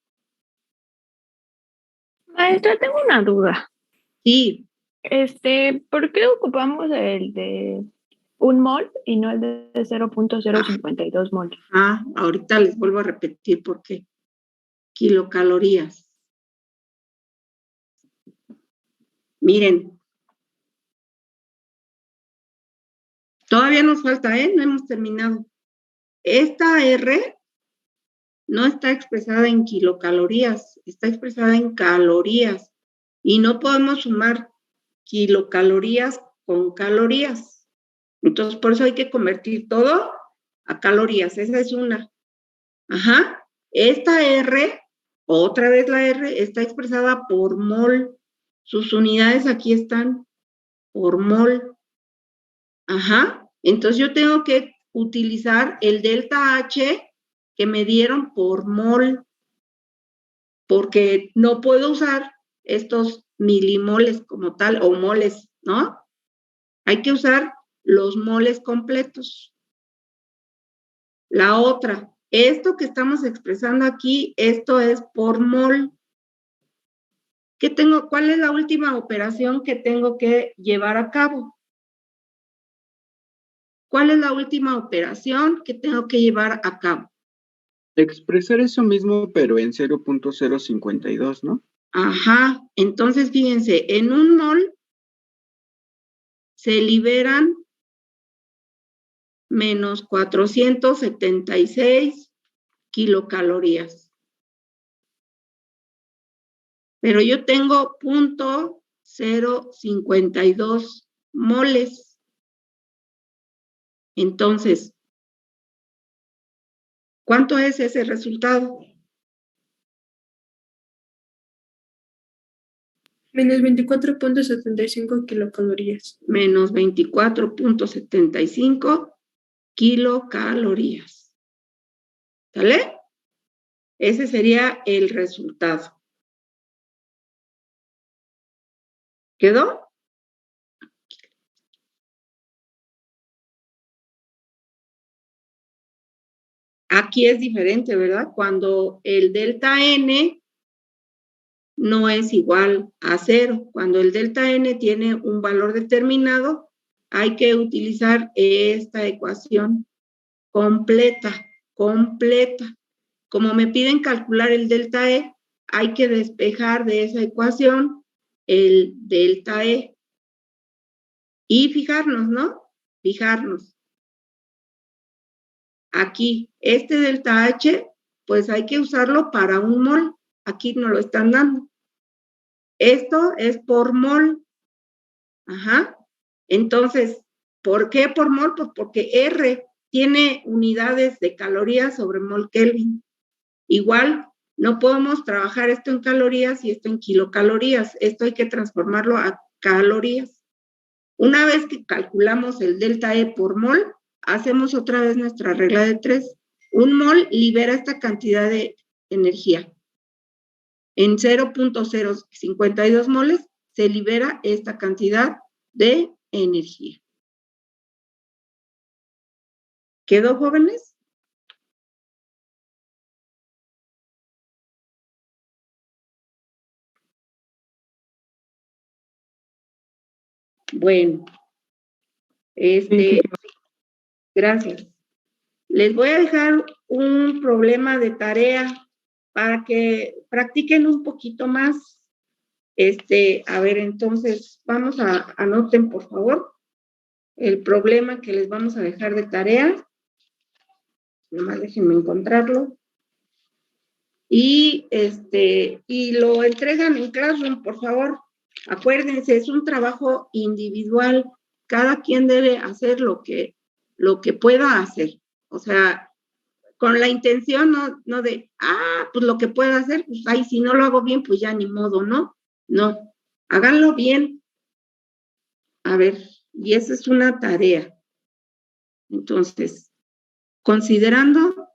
Maestra, tengo una duda. Sí. ¿Por qué ocupamos el de 1 mol y no el de 0.052 mol? Ahorita les vuelvo a repetir por qué. Kilocalorías. Miren. Todavía nos falta, ¿eh? No hemos terminado. Esta R no está expresada en kilocalorías, está expresada en calorías. Y no podemos sumar kilocalorías con calorías. Entonces, por eso hay que convertir todo a calorías. Esa es una. Ajá. Esta R, otra vez la R, está expresada por mol. Sus unidades aquí están por mol. Ajá. Entonces, yo tengo que utilizar el delta H que me dieron por mol, porque no puedo usar estos milimoles como tal, o moles, ¿no? Hay que usar los moles completos. La otra, esto que estamos expresando aquí, esto es por mol. ¿Cuál es la última operación que tengo que llevar a cabo? ¿Cuál es la última operación que tengo que llevar a cabo? Expresar eso mismo, pero en 0.052, ¿no? Ajá, entonces fíjense, en un mol se liberan menos 476 kilocalorías. Pero yo tengo 0.052 moles. Entonces, ¿cuánto es ese resultado? Menos 24.75 kilocalorías. Menos 24.75 kilocalorías. ¿Sale? Ese sería el resultado. ¿Quedó? Aquí es diferente, ¿verdad? Cuando el delta N no es igual a 0. Cuando el delta N tiene un valor determinado, hay que utilizar esta ecuación completa. Como me piden calcular el delta E, hay que despejar de esa ecuación el delta E. Y fijarnos, ¿no? Fijarnos. Aquí, este delta H, pues hay que usarlo para un mol. Aquí nos lo están dando. Esto es por mol. Ajá. Entonces, ¿por qué por mol? Pues porque R tiene unidades de calorías sobre mol Kelvin. Igual, no podemos trabajar esto en calorías y esto en kilocalorías. Esto hay que transformarlo a calorías. Una vez que calculamos el delta E por mol, hacemos otra vez nuestra regla de 3. Un mol libera esta cantidad de energía. En 0.052 moles se libera esta cantidad de energía. ¿Quedó, jóvenes? Bueno, gracias. Les voy a dejar un problema de tarea para que practiquen un poquito más. A ver, entonces, anoten, por favor, el problema que les vamos a dejar de tarea. Nomás déjenme encontrarlo. Y lo entregan en Classroom, por favor. Acuérdense, es un trabajo individual. Cada quien debe hacer lo que pueda hacer. O sea, con la intención no de, pues lo que pueda hacer, pues ay, si no lo hago bien, pues ya ni modo, ¿no? No, háganlo bien. A ver, y esa es una tarea. Entonces, considerando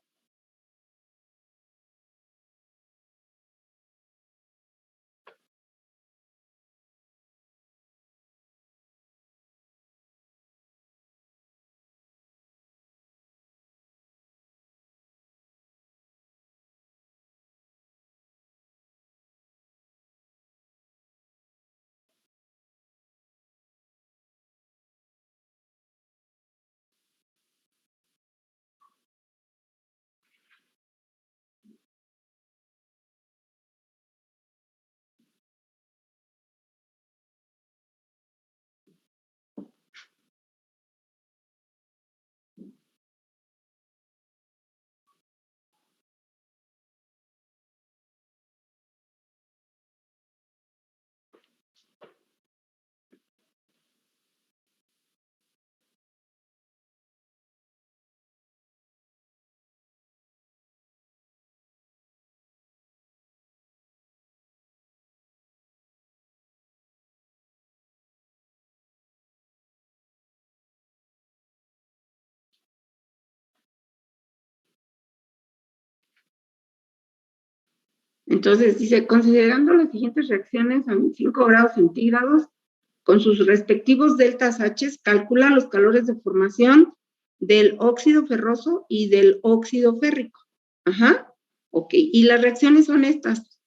entonces dice, considerando las siguientes reacciones a 5 grados centígrados, con sus respectivos deltas H, calcula los calores de formación del óxido ferroso y del óxido férrico. Ajá, ok. Y las reacciones son estas.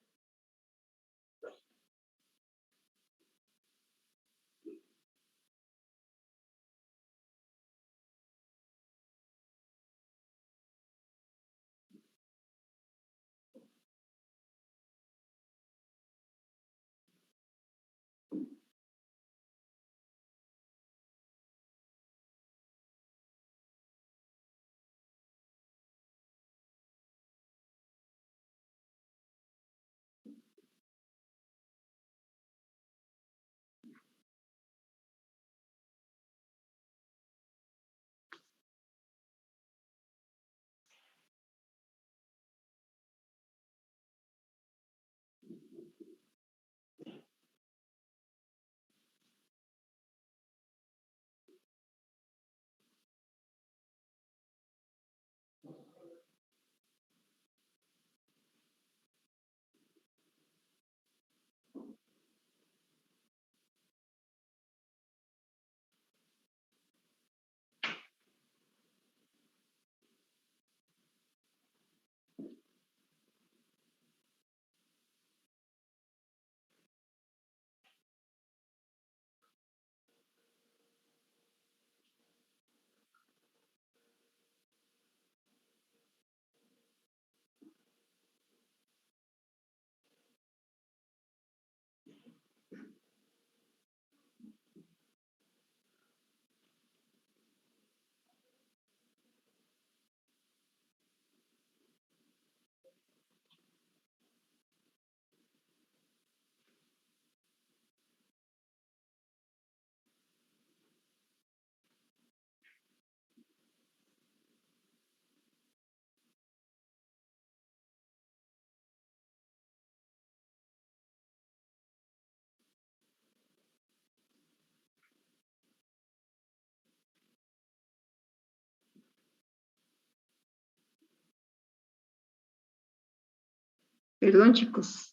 Perdón, chicos.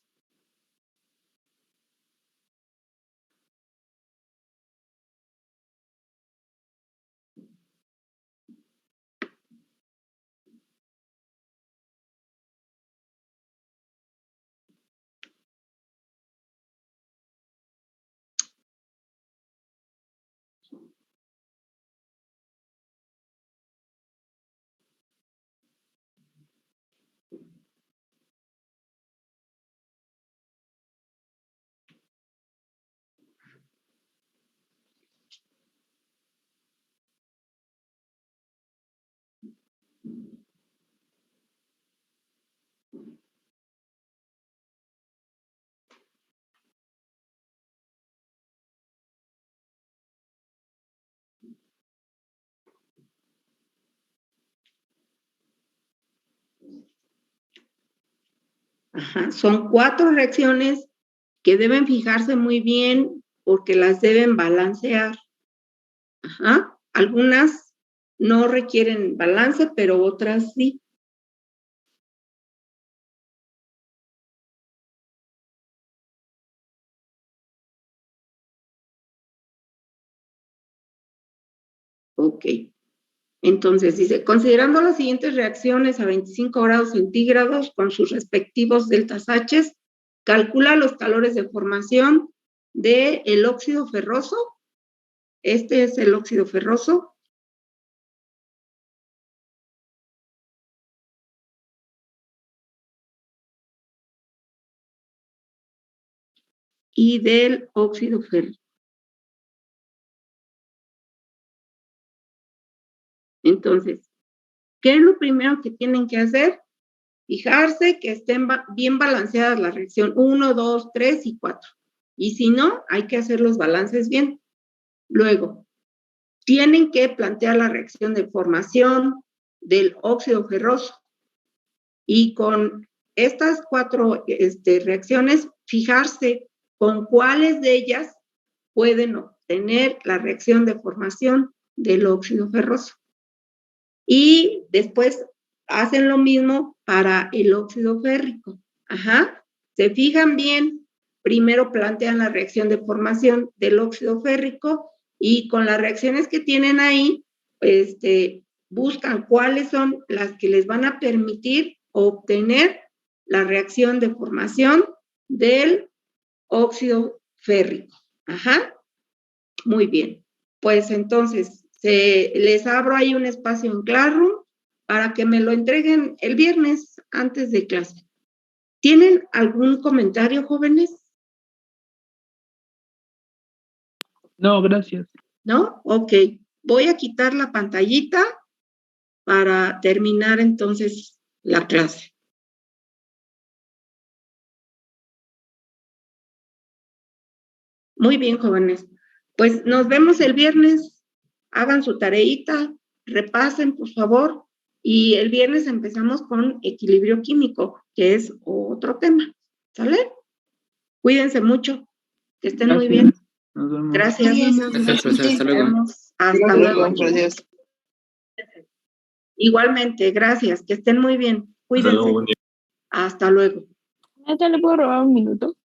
Ajá, son 4 reacciones que deben fijarse muy bien porque las deben balancear. Ajá, algunas no requieren balance, pero otras sí. Ok. Entonces, dice, considerando las siguientes reacciones a 25 grados centígrados con sus respectivos deltas H, calcula los calores de formación del óxido ferroso. Este es el óxido ferroso. Y del óxido férrico. Entonces, ¿qué es lo primero que tienen que hacer? Fijarse que estén bien balanceadas la reacción 1, 2, 3 y 4. Y si no, hay que hacer los balances bien. Luego, tienen que plantear la reacción de formación del óxido ferroso. Y con estas 4 reacciones, fijarse con cuáles de ellas pueden obtener la reacción de formación del óxido ferroso. Y después hacen lo mismo para el óxido férrico. Ajá. Se fijan bien, primero plantean la reacción de formación del óxido férrico y con las reacciones que tienen ahí, buscan cuáles son las que les van a permitir obtener la reacción de formación del óxido férrico. Ajá. Muy bien. Pues entonces, les abro ahí un espacio en Classroom para que me lo entreguen el viernes antes de clase. ¿Tienen algún comentario, jóvenes? No, gracias. ¿No? Ok. Voy a quitar la pantallita para terminar entonces la clase. Muy bien, jóvenes. Pues nos vemos el viernes. Hagan su tareita, repasen, por favor. Y el viernes empezamos con equilibrio químico, que es otro tema. ¿Sale? Cuídense mucho. Que estén muy bien. Nos vemos. Gracias. Gracias, profesor. Hasta luego. Hasta luego. Gracias. Igualmente, gracias. Que estén muy bien. Cuídense. Hasta luego. ¿Neta le puedo robar un minuto?